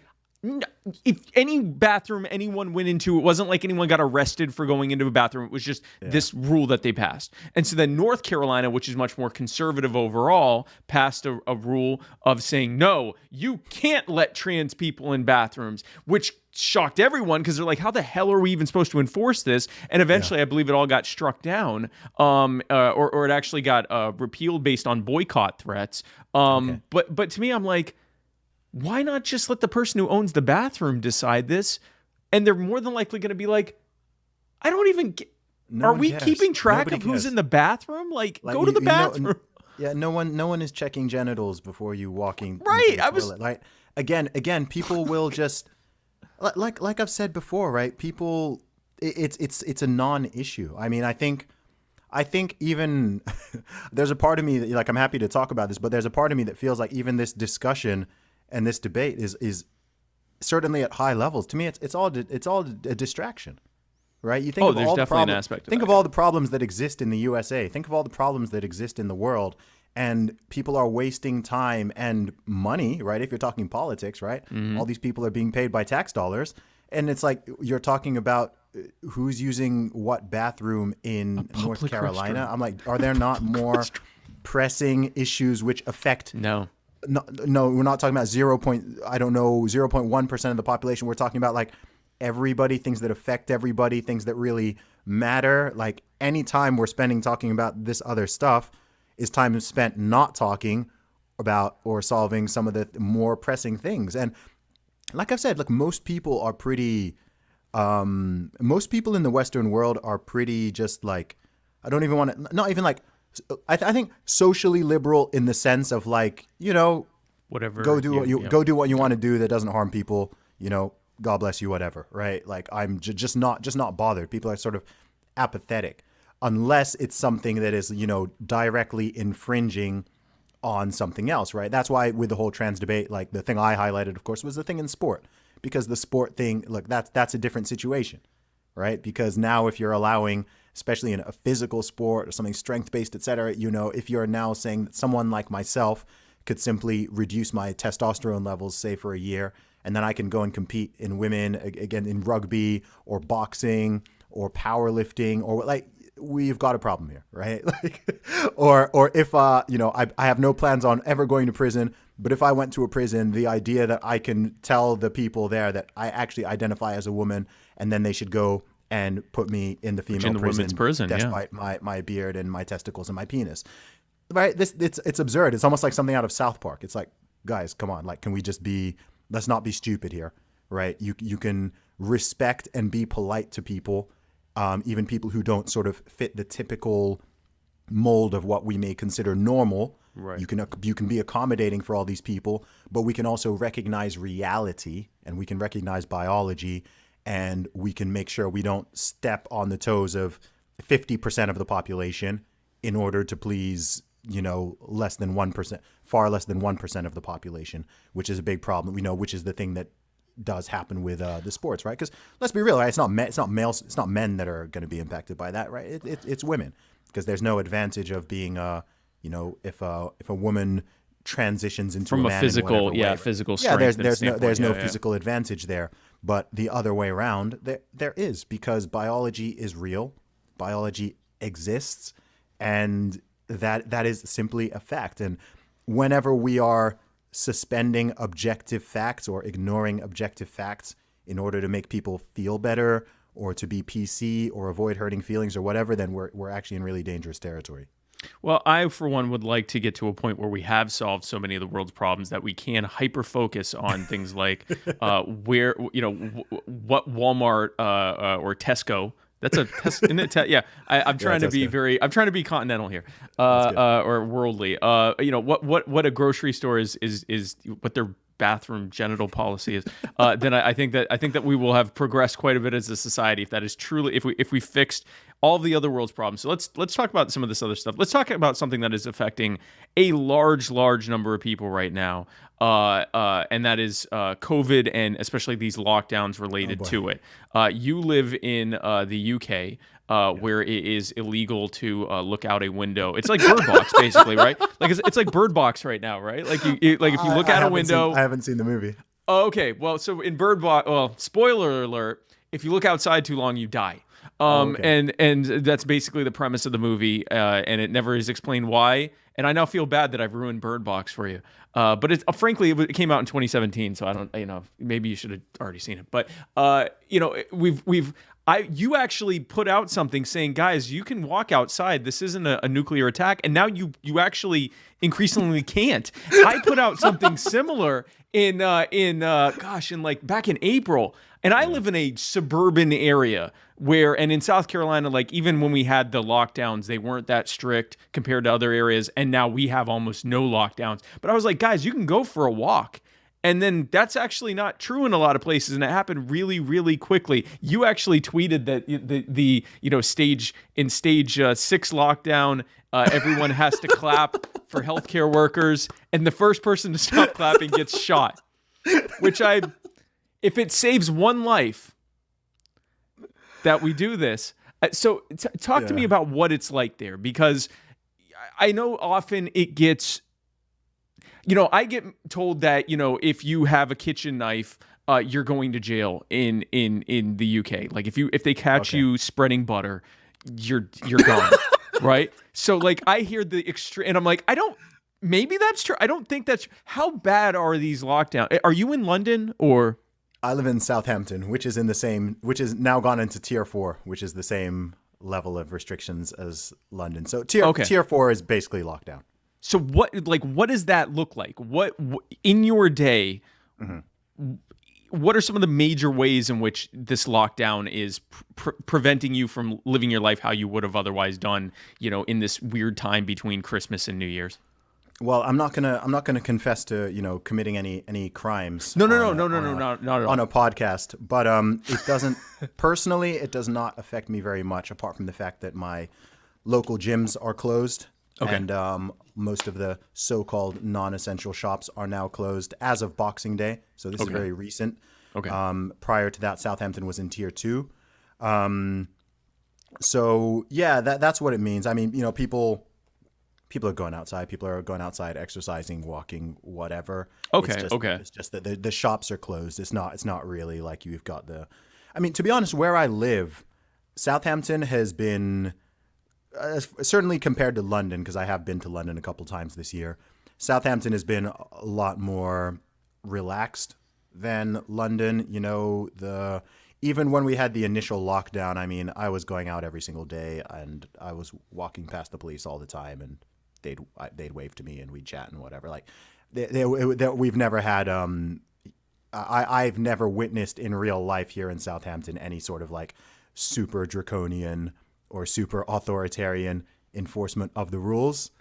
if any bathroom anyone went into, it wasn't like anyone got arrested for going into a bathroom. It was just this rule that they passed. And so then North Carolina, which is much more conservative overall, passed a rule of saying, no, you can't let trans people in bathrooms, which shocked everyone because they're like, how the hell are we even supposed to enforce this? And eventually, I believe it all got struck down, or it actually got repealed based on boycott threats. But to me, I'm like, why not just let the person who owns the bathroom decide this? And they're more than likely going to be like, I don't even get, are we keeping track of who's in the bathroom? Like go to the bathroom. No one is checking genitals before you walking. Right. Like again, people will just, like I've said before, right? People, it's a non-issue. I mean, I think even there's a part of me that, like, I'm happy to talk about this, but there's a part of me that feels like even this discussion and this debate is certainly at high levels. To me, it's all a distraction, right? You think of there's all the definitely an problems. aspect of Think that, of all the problems that exist in the USA. Think of all the problems that exist in the world, and people are wasting time and money, right? If you're talking politics, right? All these people are being paid by tax dollars, and it's like you're talking about who's using what bathroom in North Carolina. restroom. I'm like, are there not more pressing issues which affect? No. No, we're not talking about 0.1% of the population. We're talking about like everybody, things that affect everybody, things that really matter. Like any time we're spending talking about this other stuff is time spent not talking about or solving some of the more pressing things. And like I've said, look, most people are pretty, most people in the Western world are pretty just like, I don't even want to, not even like, I think socially liberal in the sense of like, Whatever. go do what you want to do that doesn't harm people, God bless you, whatever, right? Like I'm just not bothered. People are sort of apathetic unless it's something that is, directly infringing on something else, right? That's why with the whole trans debate, like the thing I highlighted, of course, was the thing in sport, because the sport thing, look, that's a different situation, right? Because now if you're allowing, especially in a physical sport or something strength-based, et cetera, if you're now saying that someone like myself could simply reduce my testosterone levels, say for a year, and then I can go and compete in women, again, in rugby or boxing or powerlifting, or like, we've got a problem here, right? Like, or if, I have no plans on ever going to prison, but if I went to a prison, the idea that I can tell the people there that I actually identify as a woman, and then they should go and put me in the female women's prison, despite my beard and my testicles and my penis, right? It's absurd. It's almost like something out of South Park. It's like, guys, come on, like, can we just let's not be stupid here, right? You can respect and be polite to people, even people who don't sort of fit the typical mold of what we may consider normal. Right. You can be accommodating for all these people, but we can also recognize reality, and we can recognize biology, and we can make sure we don't step on the toes of 50% of the population in order to please, less than 1%, far less than 1% of the population, which is a big problem. Which is the thing that does happen with the sports, right? Because let's be real, right? It's not males, it's not men that are going to be impacted by that, right? It's women, because there's no advantage of being, if a woman transitions into From a a man physical, in whatever way, physical strength. there's no physical advantage there, but the other way around, there is, because biology is real, biology exists, and that is simply a fact. And whenever we are suspending objective facts or ignoring objective facts in order to make people feel better or to be PC or avoid hurting feelings or whatever, then we're actually in really dangerous territory. Well, I, for one, would like to get to a point where we have solved so many of the world's problems that we can hyper-focus on things like where, what Walmart or Tesco. That's isn't it? Yeah, I'm trying to be I'm trying to be continental here, or worldly. What a grocery store is what their bathroom genital policy is. Then I think that we will have progressed quite a bit as a society if that is truly, if we fixed all the other world's problems. So let's talk about some of this other stuff. Let's talk about something that is affecting a large number of people right now, and that is COVID, and especially these lockdowns related to it. You live in the UK, where it is illegal to look out a window. It's like Bird Box, basically, right? Like it's like Bird Box right now, right? Like if you look out a window. I haven't seen the movie. Oh, okay. Well, so in Bird Box, spoiler alert: if you look outside too long, you die. And that's basically the premise of the movie, and it never is explained why. And I now feel bad that I've ruined Bird Box for you. But it's frankly, it came out in 2017, so I don't, maybe you should have already seen it. But you actually put out something saying, guys, you can walk outside. This isn't a nuclear attack. And now you actually increasingly can't. I put out something similar in back in April. And I live in a suburban area and in South Carolina, like even when we had the lockdowns, they weren't that strict compared to other areas. And now we have almost no lockdowns. But I was like, guys, you can go for a walk. And then that's actually not true in a lot of places, and it happened really, really quickly. You actually tweeted that the stage 6 lockdown, everyone has to clap for healthcare workers, and the first person to stop clapping gets shot. If it saves one life that we do this. So talk to me about what it's like there, because I know often it gets, I get told that, if you have a kitchen knife, you're going to jail in the UK. Like if they catch you spreading butter, you're gone. Right? So like I hear the extreme, and I'm like, maybe that's true. I don't think that's, how bad are these lockdowns? Are you in London or? I live in Southampton, which is which is now gone into tier 4, which is the same level of restrictions as London. So tier 4 is basically lockdown. So what does that look like? What in your day, what are some of the major ways in which this lockdown is preventing you from living your life how you would have otherwise done, in this weird time between Christmas and New Year's? Well, I'm not gonna confess to committing any crimes. No, not at all. On a podcast, but it doesn't personally. It does not affect me very much, apart from the fact that my local gyms are closed, and most of the so-called non-essential shops are now closed as of Boxing Day. So this is very recent. Prior to that, Southampton was in tier 2. So yeah, that's what it means. I mean, people are going outside. People are going outside, exercising, walking, whatever. It's just that the shops are closed. It's not really like you've got the. I mean, to be honest, where I live, Southampton has been certainly compared to London, because I have been to London a couple times this year. Southampton has been a lot more relaxed than London. Even when we had the initial lockdown, I mean, I was going out every single day, and I was walking past the police all the time, and they'd wave to me, and we'd chat and whatever. Like, we've never had. I've never witnessed in real life here in Southampton any sort of like super draconian or super authoritarian enforcement of the rules.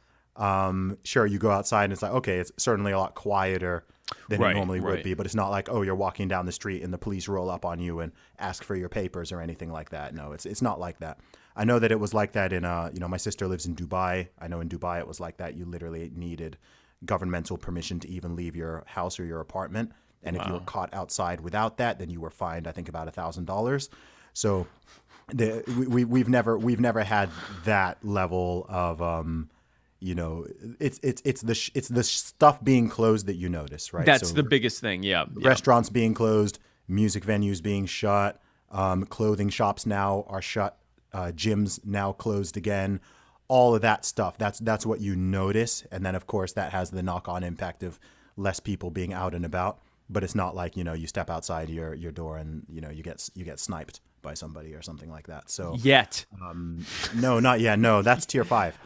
Sure, you go outside and it's like, okay, it's certainly a lot quieter than it normally would be, but it's not like, oh, you're walking down the street and the police roll up on you and ask for your papers or anything like that. No, it's not like that. I know that it was like that in, my sister lives in Dubai. I know in Dubai it was like that. You literally needed governmental permission to even leave your house or your apartment. And if you were caught outside without that, then you were fined, I think, about $1,000. So we've never had that level of, it's the stuff being closed that you notice, right? That's the biggest thing. Yeah. Restaurants being closed, music venues being shut, clothing shops now are shut, gyms now closed again. All of that stuff. That's what you notice, and then of course that has the knock-on impact of less people being out and about. But it's not like you step outside your door and you get sniped by somebody or something like that. So no, not yet. No, that's tier 5.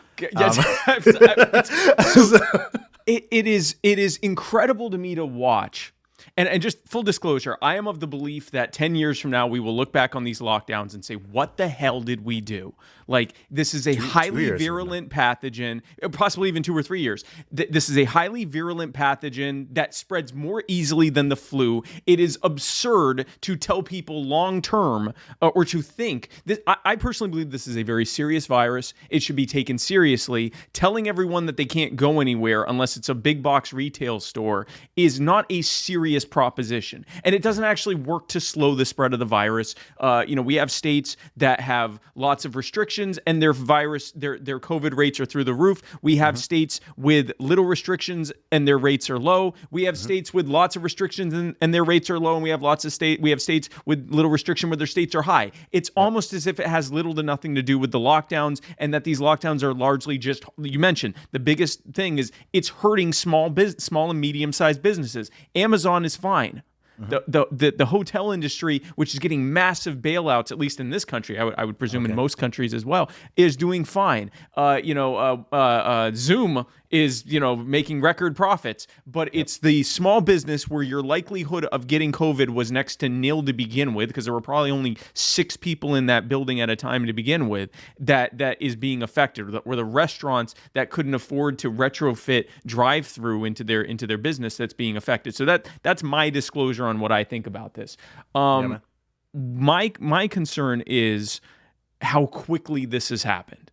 It is incredible to me to watch. And just full disclosure, I am of the belief that 10 years from now, we will look back on these lockdowns and say, what the hell did we do? Like, this is a highly virulent pathogen, possibly even 2 or 3 years. This is a highly virulent pathogen that spreads more easily than the flu. It is absurd to tell people long term or to think this. I personally believe this is a very serious virus. It should be taken seriously. Telling everyone that they can't go anywhere unless it's a big box retail store is not a serious proposition, and it doesn't actually work to slow the spread of the virus. We have states that have lots of restrictions, and their COVID rates are through the roof. We have states with little restrictions, and their rates are low. We have states with lots of restrictions, and their rates are low. And we have states with little restriction where their states are high. It's almost as if it has little to nothing to do with the lockdowns, and that these lockdowns are largely just, you mentioned, the biggest thing is it's hurting small and medium-sized businesses. Amazon is fine. The hotel industry, which is getting massive bailouts, at least in this country, I would presume in most countries as well, is doing fine. Zoom is making record profits, but it's the small business where your likelihood of getting COVID was next to nil to begin with, because there were probably only 6 people in that building at a time to begin with, that is being affected. Or the restaurants that couldn't afford to retrofit drive-through into their business that's being affected. So that's my disclosure on what I think about this. My concern is how quickly this has happened.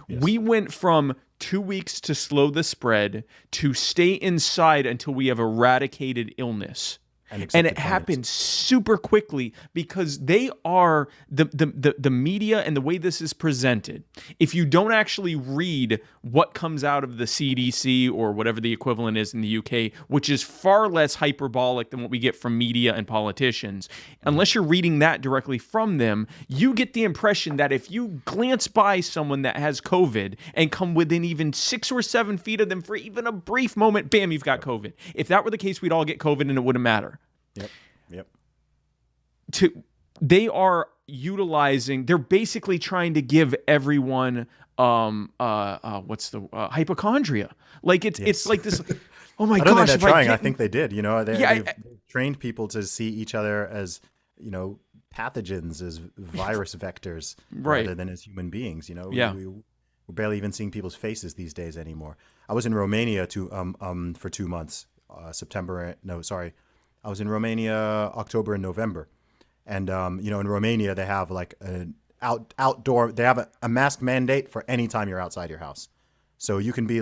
Yes. We went from 2 weeks to slow the spread, to stay inside until we have eradicated illness. And it happened super quickly because they are the media and the way this is presented. If you don't actually read what comes out of the CDC or whatever the equivalent is in the UK, which is far less hyperbolic than what we get from media and politicians, unless you're reading that directly from them, you get the impression that if you glance by someone that has COVID and come within even 6 or 7 feet of them for even a brief moment, bam, you've got COVID. If that were the case, we'd all get COVID and it wouldn't matter. Yep. They are utilizing. They're basically trying to give everyone hypochondria. Like it's like this. Oh my gosh! I don't think they're trying. I think they did. They've trained people to see each other as pathogens, as virus vectors, rather than as human beings. We're barely even seeing people's faces these days anymore. I was in Romania for 2 months. I was in Romania October and November, and in Romania they have like an outdoor. They have a mask mandate for any time you're outside your house, so you can be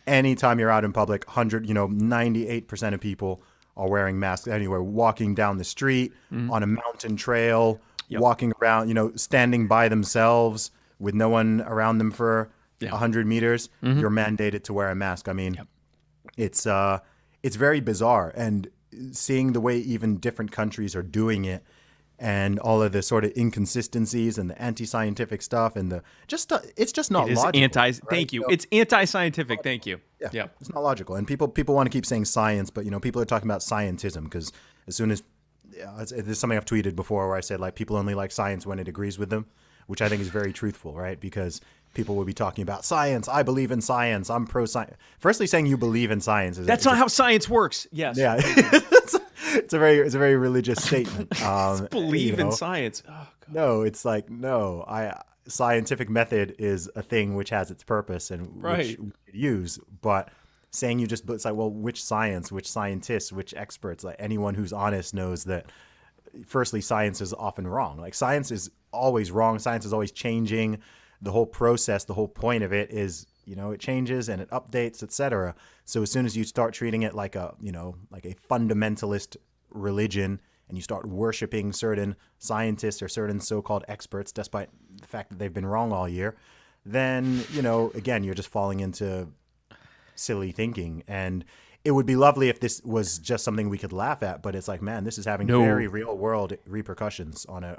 anytime you're out in public. 98% of people are wearing masks anywhere, walking down the street, on a mountain trail, walking around, standing by themselves with no one around them for 100 meters. You're mandated to wear a mask. I mean, it's very bizarre, and seeing the way even different countries are doing it, and all of the sort of inconsistencies and the anti-scientific stuff, and it's just not logical. Thank you. It's anti-scientific. Thank you. Yeah, it's not logical. And people want to keep saying science, but people are talking about scientism, because as soon as there's something I've tweeted before where I said people only like science when it agrees with them, which I think is very truthful, right? Because people will be talking about science. I believe in science. I'm pro-science. Firstly, saying you believe in science that's not how science works. Yes. Yeah. it's a very religious statement. Believe in science. Oh, God. No, it's like no. Scientific method is a thing which has its purpose and which we could use, but saying it's like, well, which science, which scientists, which experts? Like anyone who's honest knows that. Firstly, science is often wrong. Like science is always wrong. Science is always changing. The whole process, the whole point of it is, it changes and it updates, etc. So as soon as you start treating it like a fundamentalist religion, and you start worshiping certain scientists or certain so-called experts, despite the fact that they've been wrong all year, then, again, you're just falling into silly thinking. And it would be lovely if this was just something we could laugh at, but it's like, man, this is having very real world repercussions on a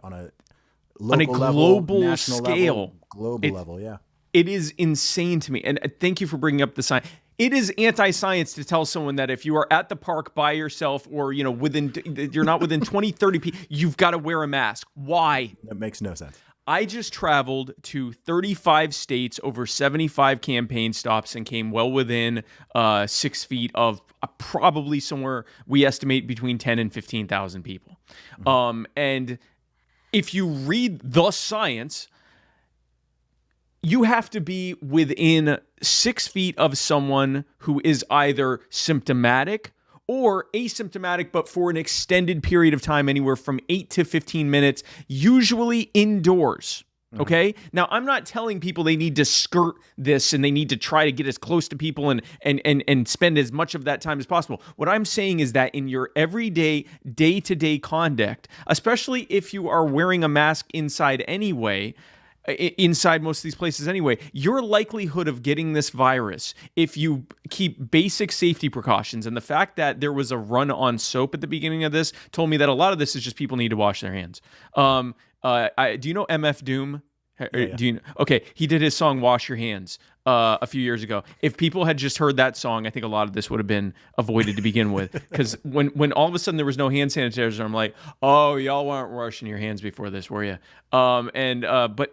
local global level, national scale, level. Yeah. It is insane to me. And thank you for bringing up the science. It is anti-science to tell someone that if you are at the park by yourself or, you're not within 20, 30 people, you've got to wear a mask. Why? That makes no sense. I just traveled to 35 states over 75 campaign stops and came well within 6 feet of probably somewhere we estimate between 10 and 15,000 people. And if you read the science, you have to be within 6 feet of someone who is either symptomatic or asymptomatic, but for an extended period of time, anywhere from 8 to 15 minutes, usually indoors. Okay? Now, I'm not telling people they need to skirt this and they need to try to get as close to people and spend as much of that time as possible. What I'm saying is that in your everyday, day-to-day conduct, especially if you are wearing a mask inside anyway, inside most of these places anyway, your likelihood of getting this virus, if you keep basic safety precautions, and the fact that there was a run on soap at the beginning of this told me that a lot of this is just people need to wash their hands. Do you know MF Doom? Yeah. Okay, he did his song "Wash Your Hands" a few years ago. If people had just heard that song, I think a lot of this would have been avoided to begin with. Because when all of a sudden there was no hand sanitizer, I'm like, oh, y'all weren't washing your hands before this, were you? But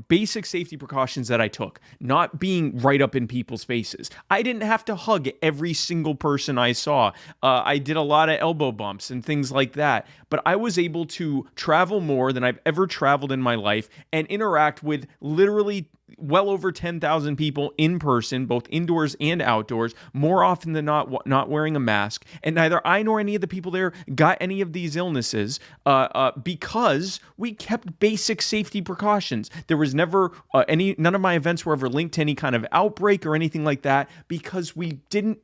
basic safety precautions that I took, not being right up in people's faces. I didn't have to hug every single person I saw. I did a lot of elbow bumps and things like that. But I was able to travel more than I've ever traveled in my life and interact with literally well over 10,000 people in person, both indoors and outdoors, more often than not wearing a mask. And neither I nor any of the people there got any of these illnesses because we kept basic safety precautions. There was never none of my events were ever linked to any kind of outbreak or anything like that because we didn't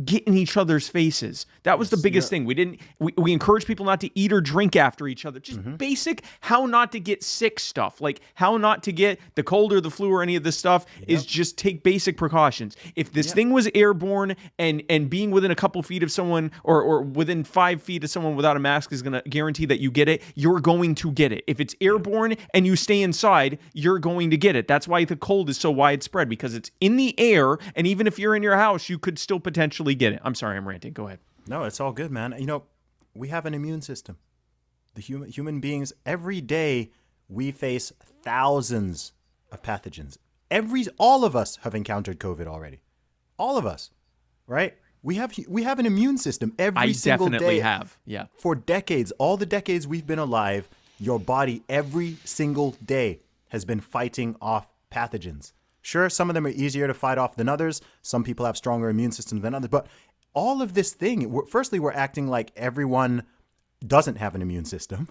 get in each other's faces. That was the biggest thing. We encourage people not to eat or drink after each other. Just basic how not to get sick stuff. Like how not to get the cold or the flu or any of this stuff is just take basic precautions. If this thing was airborne and being within a couple feet of someone or within 5 feet of someone without a mask is going to guarantee that you get it, you're going to get it. If it's airborne and you stay inside, you're going to get it. That's why the cold is so widespread, because it's in the air, and even if you're in your house, you could still potentially get it. I'm sorry, I'm ranting. Go ahead. No, it's all good, man. We have an immune system. The human beings, every day we face thousands of pathogens. All of us have encountered COVID already. All of us, right? We have an immune system every single day. I definitely have. Yeah. For decades, all the decades we've been alive, your body every single day has been fighting off pathogens. Sure, some of them are easier to fight off than others. Some people have stronger immune systems than others. But all of this thing, firstly, we're acting like everyone doesn't have an immune system.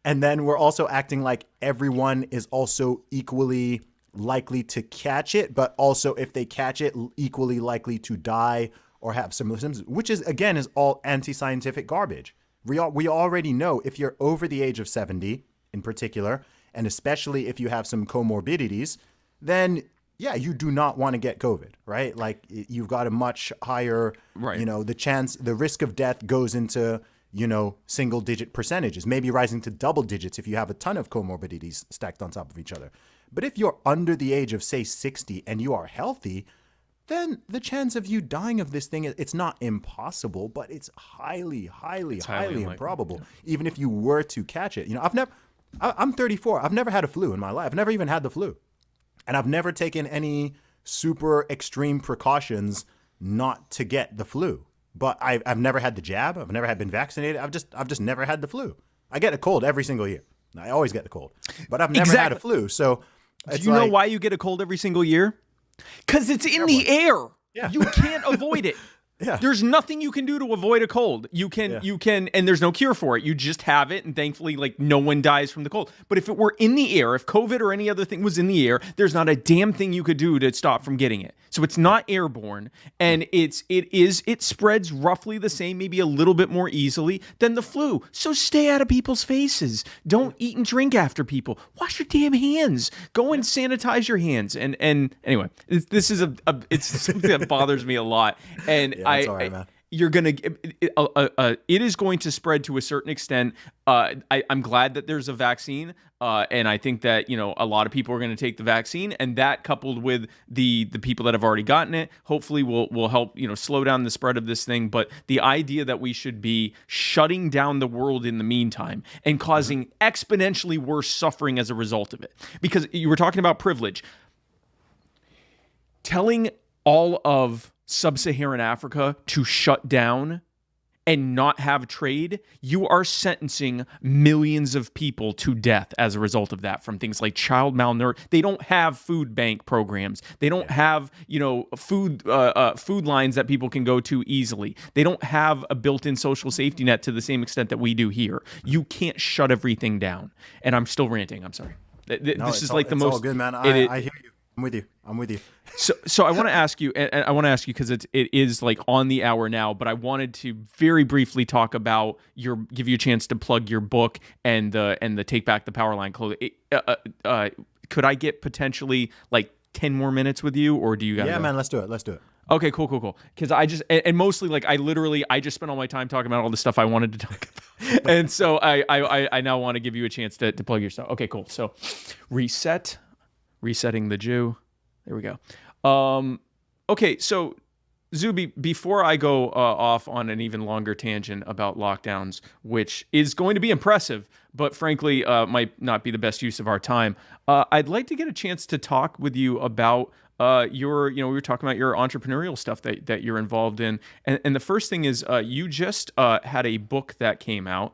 And then we're also acting like everyone is also equally likely to catch it, but also if they catch it, equally likely to die or have similar symptoms, which is, again, is all anti-scientific garbage. We already know if you're over the age of 70 in particular, and especially if you have some comorbidities, then yeah, you do not want to get COVID, right? Like you've got a much higher, the risk of death goes into, single digit percentages, maybe rising to double digits if you have a ton of comorbidities stacked on top of each other. But if you're under the age of, say, 60 and you are healthy, then the chance of you dying of this thing, it's not impossible, but it's highly improbable, even if you were to catch it. I'm 34. I've never had a flu in my life. I've never even had the flu. And I've never taken any super extreme precautions not to get the flu. But I've never had the jab. I've never been vaccinated. I've just never had the flu. I get a cold every single year. I always get the cold. But I've never had a flu. So do you know why you get a cold every single year? Because it's in the air. Yeah. You can't avoid it. Yeah. There's nothing you can do to avoid a cold. You can, and there's no cure for it. You just have it, and thankfully, no one dies from the cold. But if it were in the air, if COVID or any other thing was in the air, there's not a damn thing you could do to stop from getting it. So it's not airborne, and it spreads roughly the same, maybe a little bit more easily than the flu. So stay out of people's faces. Don't eat and drink after people. Wash your damn hands. Go and sanitize your hands. And anyway, this is it's something that bothers me a lot. And that's all right, man. You're gonna. It is going to spread to a certain extent. I'm glad that there's a vaccine, and I think that a lot of people are going to take the vaccine, and that coupled with the people that have already gotten it, hopefully will help slow down the spread of this thing. But the idea that we should be shutting down the world in the meantime and causing exponentially worse suffering as a result of it, because you were talking about privilege, telling all of Sub-Saharan Africa to shut down and not have trade, you are sentencing millions of people to death as a result of that, from things like child malnourishment. They don't have food bank programs. They don't have, food lines that people can go to easily. They don't have a built-in social safety net to the same extent that we do here. You can't shut everything down. And I'm still ranting. I'm sorry. This is like the most. It's all good, man. I hear you. I'm with you. So I want to ask you, and I want to ask you because it is on the hour now, but I wanted to very briefly talk about give you a chance to plug your book and the Take Back the Powerline clothing. Could I get potentially 10 more minutes with you, or do you guys? Yeah, man, let's do it. Okay, cool. Because I just, and mostly I just spent all my time talking about all the stuff I wanted to talk about, and so I now want to give you a chance to plug your stuff. Okay, cool. So resetting the Jew. There we go. Okay, so Zuby, before I go off on an even longer tangent about lockdowns, which is going to be impressive, but frankly might not be the best use of our time, I'd like to get a chance to talk with you about we were talking about your entrepreneurial stuff that you're involved in, and the first thing is you just had a book that came out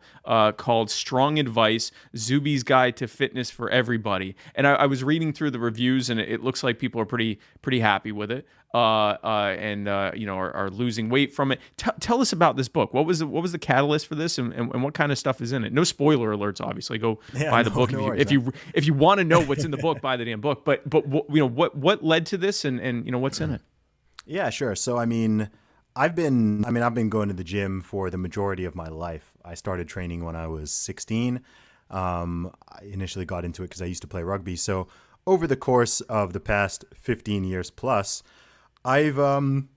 called Strong Advice: ZUBY's Guide to Fitness for Everybody, and I was reading through the reviews, and it looks like people are pretty happy with it. And are losing weight from it. Tell us about this book. What was the catalyst for this, and what kind of stuff is in it? No spoiler alerts, obviously. Go buy the book if you want to know what's in the book. Buy the damn book. But what led to this, and what's in it? Yeah, sure. So I've been going to the gym for the majority of my life. I started training when I was 16. I initially got into it because I used to play rugby. So over the course of the past 15 years plus, I've been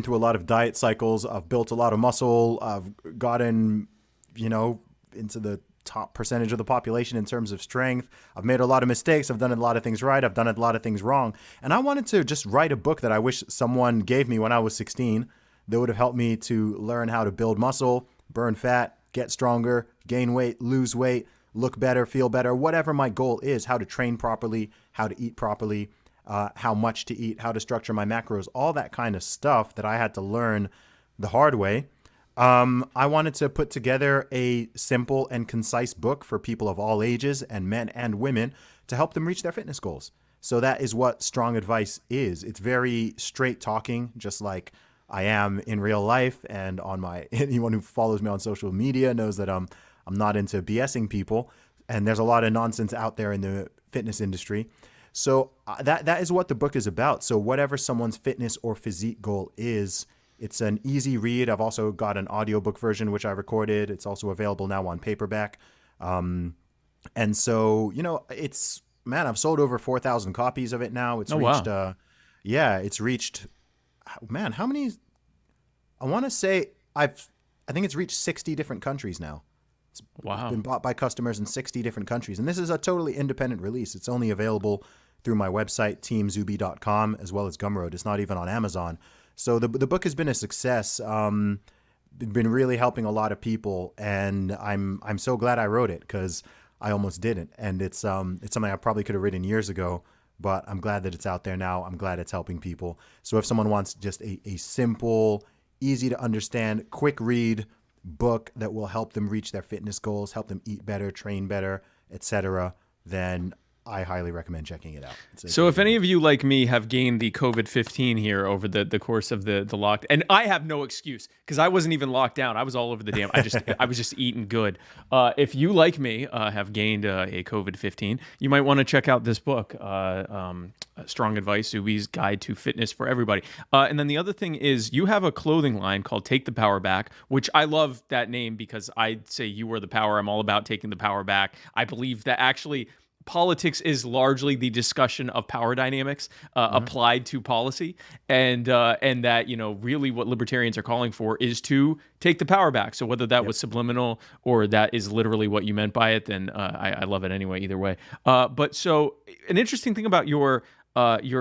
through a lot of diet cycles. I've built a lot of muscle. I've gotten, into the top percentage of the population in terms of strength. I've made a lot of mistakes. I've done a lot of things right. I've done a lot of things wrong. And I wanted to just write a book that I wish someone gave me when I was 16 that would have helped me to learn how to build muscle, burn fat, get stronger, gain weight, lose weight, look better, feel better, whatever my goal is, how to train properly, how to eat properly, how much to eat, how to structure my macros, all that kind of stuff that I had to learn the hard way. I wanted to put together a simple and concise book for people of all ages, and men and women, to help them reach their fitness goals. So that is what Strong Advice is. It's very straight talking, just like I am in real life, and anyone who follows me on social media knows that I'm not into BSing people, and there's a lot of nonsense out there in the fitness industry. So that is what the book is about. So whatever someone's fitness or physique goal is, it's an easy read. I've also got an audiobook version, which I recorded. It's also available now on paperback. And so, I've sold over 4,000 copies of it now. It's reached, wow. It's reached, how many? I want to say I think it's reached 60 different countries now. It's been bought by customers in 60 different countries. And this is a totally independent release. It's only available through my website, teamzuby.com, as well as Gumroad. It's not even on Amazon. So the book has been a success. Been really helping a lot of people, and I'm so glad I wrote it, because I almost didn't. And it's something I probably could have written years ago, but I'm glad that it's out there now. I'm glad it's helping people. So if someone wants just a simple, easy to understand, quick read book that will help them reach their fitness goals, help them eat better, train better, etc., then I highly recommend checking it out. So if any of you, like me, have gained the COVID-15 here over the course of the lockdown, and I have no excuse, because I wasn't even locked down. I was all over the damn. I was just eating good. If you, like me, have gained a COVID-15, you might want to check out this book, Strong Advice: ZUBY's Guide to Fitness for Everybody. And then the other thing is, you have a clothing line called Take the Power Back, which I love that name, because I say you are the power. I'm all about taking the power back. I believe that actually politics is largely the discussion of power dynamics applied to policy, and that really what libertarians are calling for is to take the power back. So whether that was subliminal or that is literally what you meant by it, then I love it anyway. Either way. But so an interesting thing about your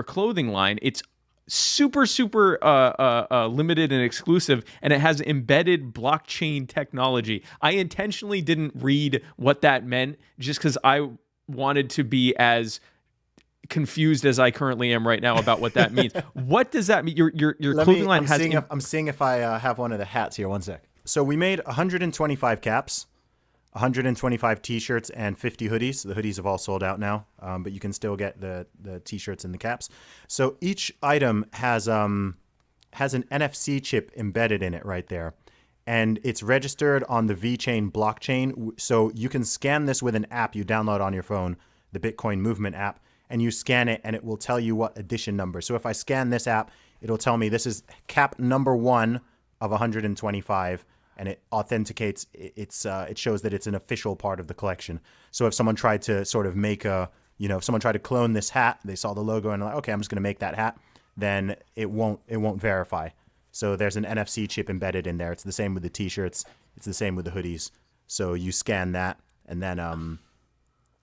clothing line, it's super limited and exclusive, and it has embedded blockchain technology. I intentionally didn't read what that meant, just because I wanted to be as confused as I currently am right now about what that means. What does that mean? Your clothing line has... I'm seeing if I have one of the hats here. One sec. So we made 125 caps, 125 t-shirts, and 50 hoodies. The hoodies have all sold out now, but you can still get the t-shirts and the caps. So each item has an NFC chip embedded in it right there. And it's registered on the VeChain blockchain. So you can scan this with an app you download on your phone, the Bitcoin Movement app, and you scan it, and it will tell you what edition number. So if I scan this app, it'll tell me this is cap number 1 of 125, and it authenticates. It shows that it's an official part of the collection. So if someone tried to sort of make if someone tried to clone this hat, they saw the logo and like, okay, I'm just going to make that hat, then it won't verify. So there's an NFC chip embedded in there. It's the same with the t-shirts. It's the same with the hoodies. So you scan that, and then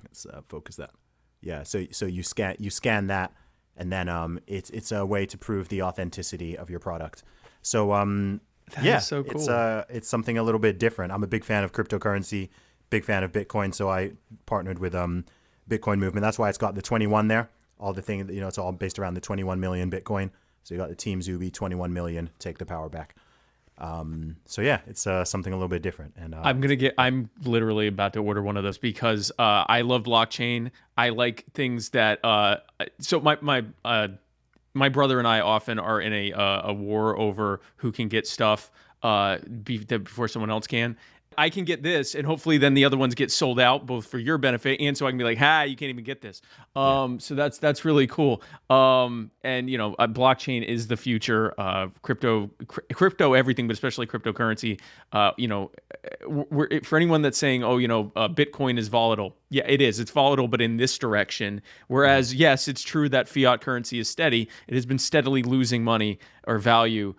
let's focus that. Yeah. So you scan that, and then it's a way to prove the authenticity of your product. So that is so cool. It's something a little bit different. I'm a big fan of cryptocurrency, big fan of Bitcoin. So I partnered with Bitcoin Movement. That's why it's got the 21 there all the thing, it's all based around the 21 million Bitcoin. So you got the Team ZUBY, 21 million, take the power back. So yeah, it's something a little bit different. And I'm literally about to order one of those because I love blockchain. I like things that so my brother and I often are in a war over who can get stuff before someone else can. I can get this, and hopefully then the other ones get sold out, both for your benefit and so I can be like, you can't even get this. So that's really cool. And blockchain is the future of crypto everything, but especially cryptocurrency. For anyone that's saying, Bitcoin is volatile. Yeah, it is. It's volatile, but in this direction. Whereas, yes, it's true that fiat currency is steady. It has been steadily losing money or value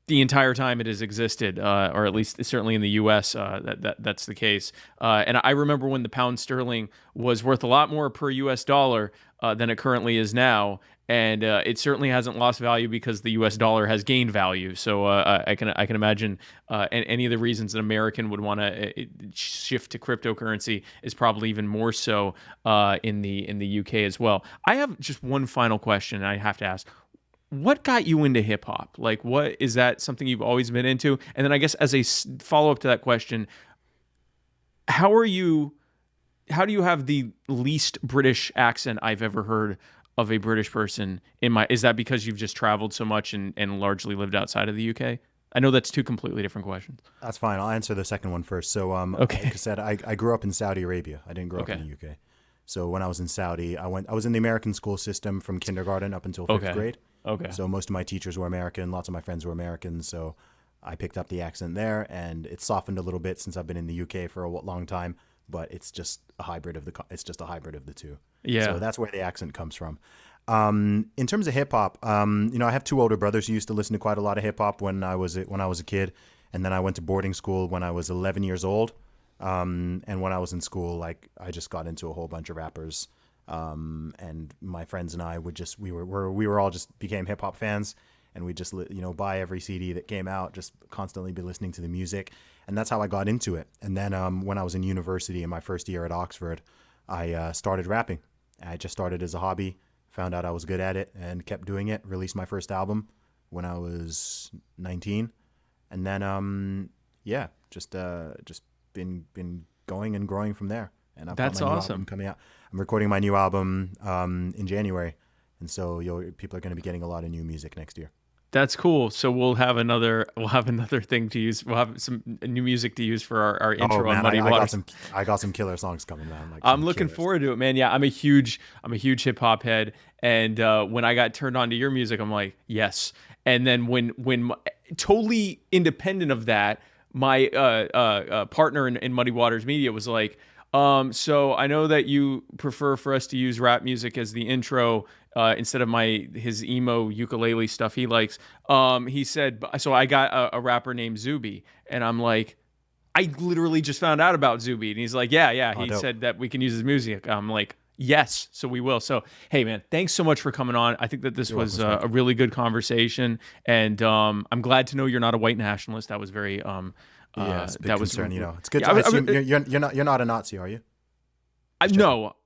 the entire time it has existed, or at least certainly in the U.S., that's the case. And I remember when the pound sterling was worth a lot more per U.S. dollar than it currently is now, and it certainly hasn't lost value because the U.S. dollar has gained value. So I can imagine any of the reasons an American would want to shift to cryptocurrency is probably even more so in the U.K. as well. I have just one final question I have to ask. What got you into hip hop? Like, what is that something you've always been into? And then I guess as a follow up to that question, how do you have the least British accent I've ever heard of a British person is that because you've just traveled so much and largely lived outside of the UK? I know that's two completely different questions. That's fine. I'll answer the second one first. So, okay. Like I said, I grew up in Saudi Arabia. I didn't grow up in the UK. So when I was in Saudi, I was in the American school system from kindergarten up until fifth grade. Okay. So most of my teachers were American. Lots of my friends were American. So I picked up the accent there, and it's softened a little bit since I've been in the UK for a long time. But it's just a hybrid of the two. Yeah. So that's where the accent comes from. In terms of hip hop, I have two older brothers who used to listen to quite a lot of hip hop when I was a kid, and then I went to boarding school when I was 11 years old. And when I was in school, I just got into a whole bunch of rappers. And my friends and I we were all just became hip hop fans, and we just buy every CD that came out, just constantly be listening to the music, and that's how I got into it. And then when I was in university in my first year at Oxford, I started rapping. I just started as a hobby, found out I was good at it, and kept doing it. Released my first album when I was 19, and then just been going and growing from there. And I've That's got my new awesome. album coming out. I'm recording my new album in January, and so people are going to be getting a lot of new music next year. That's cool. So we'll have another thing to use. We'll have some new music to use for our intro on Muddied Waters. I got some killer songs coming, man. I'm looking forward to it, man. Yeah, I'm a huge hip hop head, and when I got turned on to your music, I'm like, yes. And then when totally independent of that, my partner in Muddied Waters Media was like, so I know that you prefer for us to use rap music as the intro instead of his emo ukulele stuff he likes. He said, so I got a rapper named ZUBY, and I'm like, I literally just found out about ZUBY, and he's like, yeah. He said that we can use his music. I'm like, yes, so we will. So, hey, man, thanks so much for coming on. I think that this was a really good conversation, and I'm glad to know you're not a white nationalist. That was very it's a big that concern, was it's good. Yeah, I assume you're not a Nazi, are you?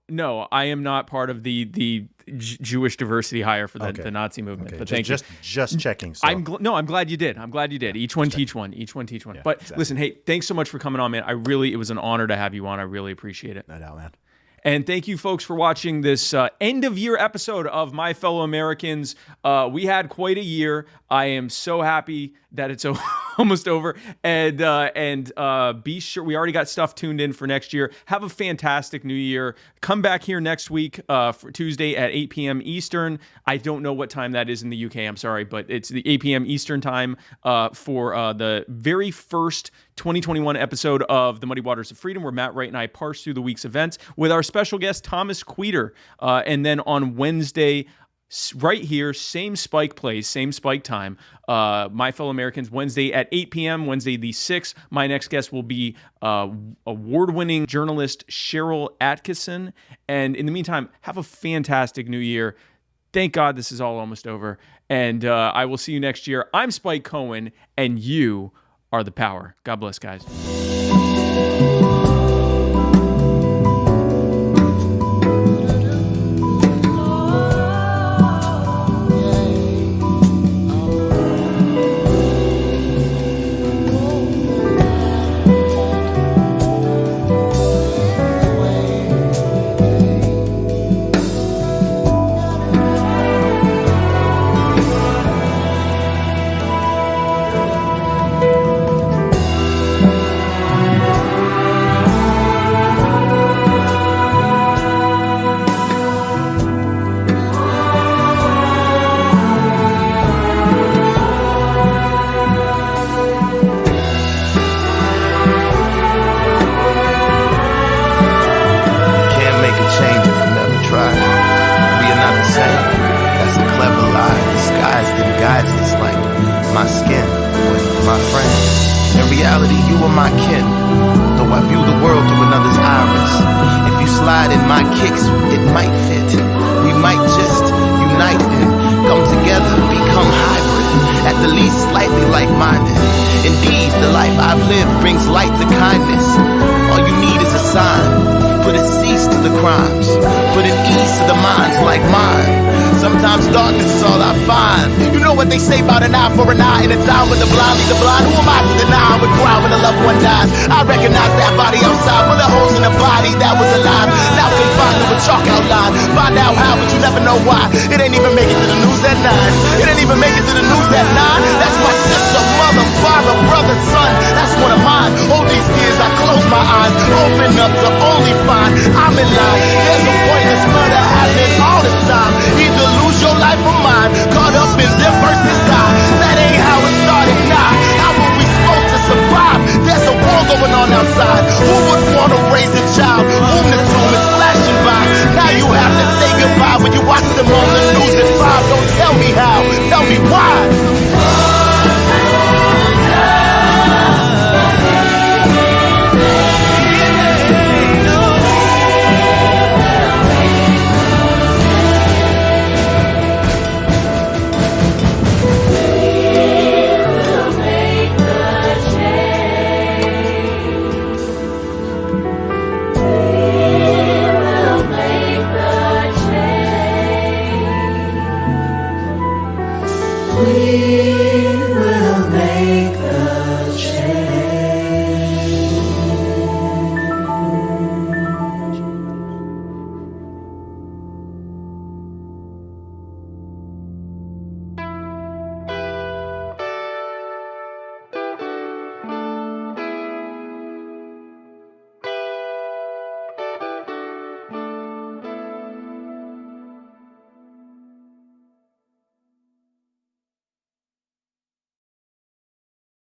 No, I am not part of the Jewish diversity hire for the Nazi movement. Okay. But thank you. Just checking. So. I'm glad you did. Yeah, Each one teach one. Yeah, but exactly. Listen, hey, thanks so much for coming on, man. It was an honor to have you on. I really appreciate it. No doubt, man. And thank you, folks, for watching this end-of-year episode of My Fellow Americans. We had quite a year. I am so happy that it's almost over. And be sure, we already got stuff tuned in for next year. Have a fantastic new year. Come back here next week for Tuesday at 8 p.m. Eastern. I don't know what time that is in the UK. I'm sorry, but it's the 8 p.m. Eastern time for the very first 2021 episode of the Muddied Waters of Freedom, where Matt Wright and I parse through the week's events with our special guest, Thomas Queter. And then on Wednesday, right here, same spike place, same spike time, My Fellow Americans, Wednesday at 8 p.m., Wednesday the 6th. My next guest will be award-winning journalist Cheryl Atkinson. And in the meantime, have a fantastic new year. Thank God this is all almost over. And I will see you next year. I'm Spike Cohen, and you are the power. God bless, guys. view the world through another's iris. If you slide in my kicks, it might fit. We might just unite and come together, become hybrid, at the least slightly like-minded. Indeed, the life I've lived brings light to kindness. All you need is a sign. Put a cease to the crimes. Put an ease to the minds like mine. Sometimes darkness is all I find. You know what they say about an eye for an eye in a time when the blind lead the blind. Who am I to deny I would cry when a loved one dies? I recognize that body outside, bullet holes in the body that was alive. Now confined to a chalk outline. Find out how, but you never know why. It ain't even make it to the news at 9. It ain't even make it to the news at 9. That's my sister, mother, father, brother, son. That's one of mine. All these years I close my eyes, open up to only find I'm in line. There's a pointless murder happening all the time. Either lose your life or mine, caught up in them versus die. That ain't how it started, nah. How were we supposed to survive? There's a war going on outside. Who would want to raise a child? Whom the doom is flashing by. Now you have to say goodbye when you watch them on the news at 5. Don't tell me how, tell me why. We will make the change.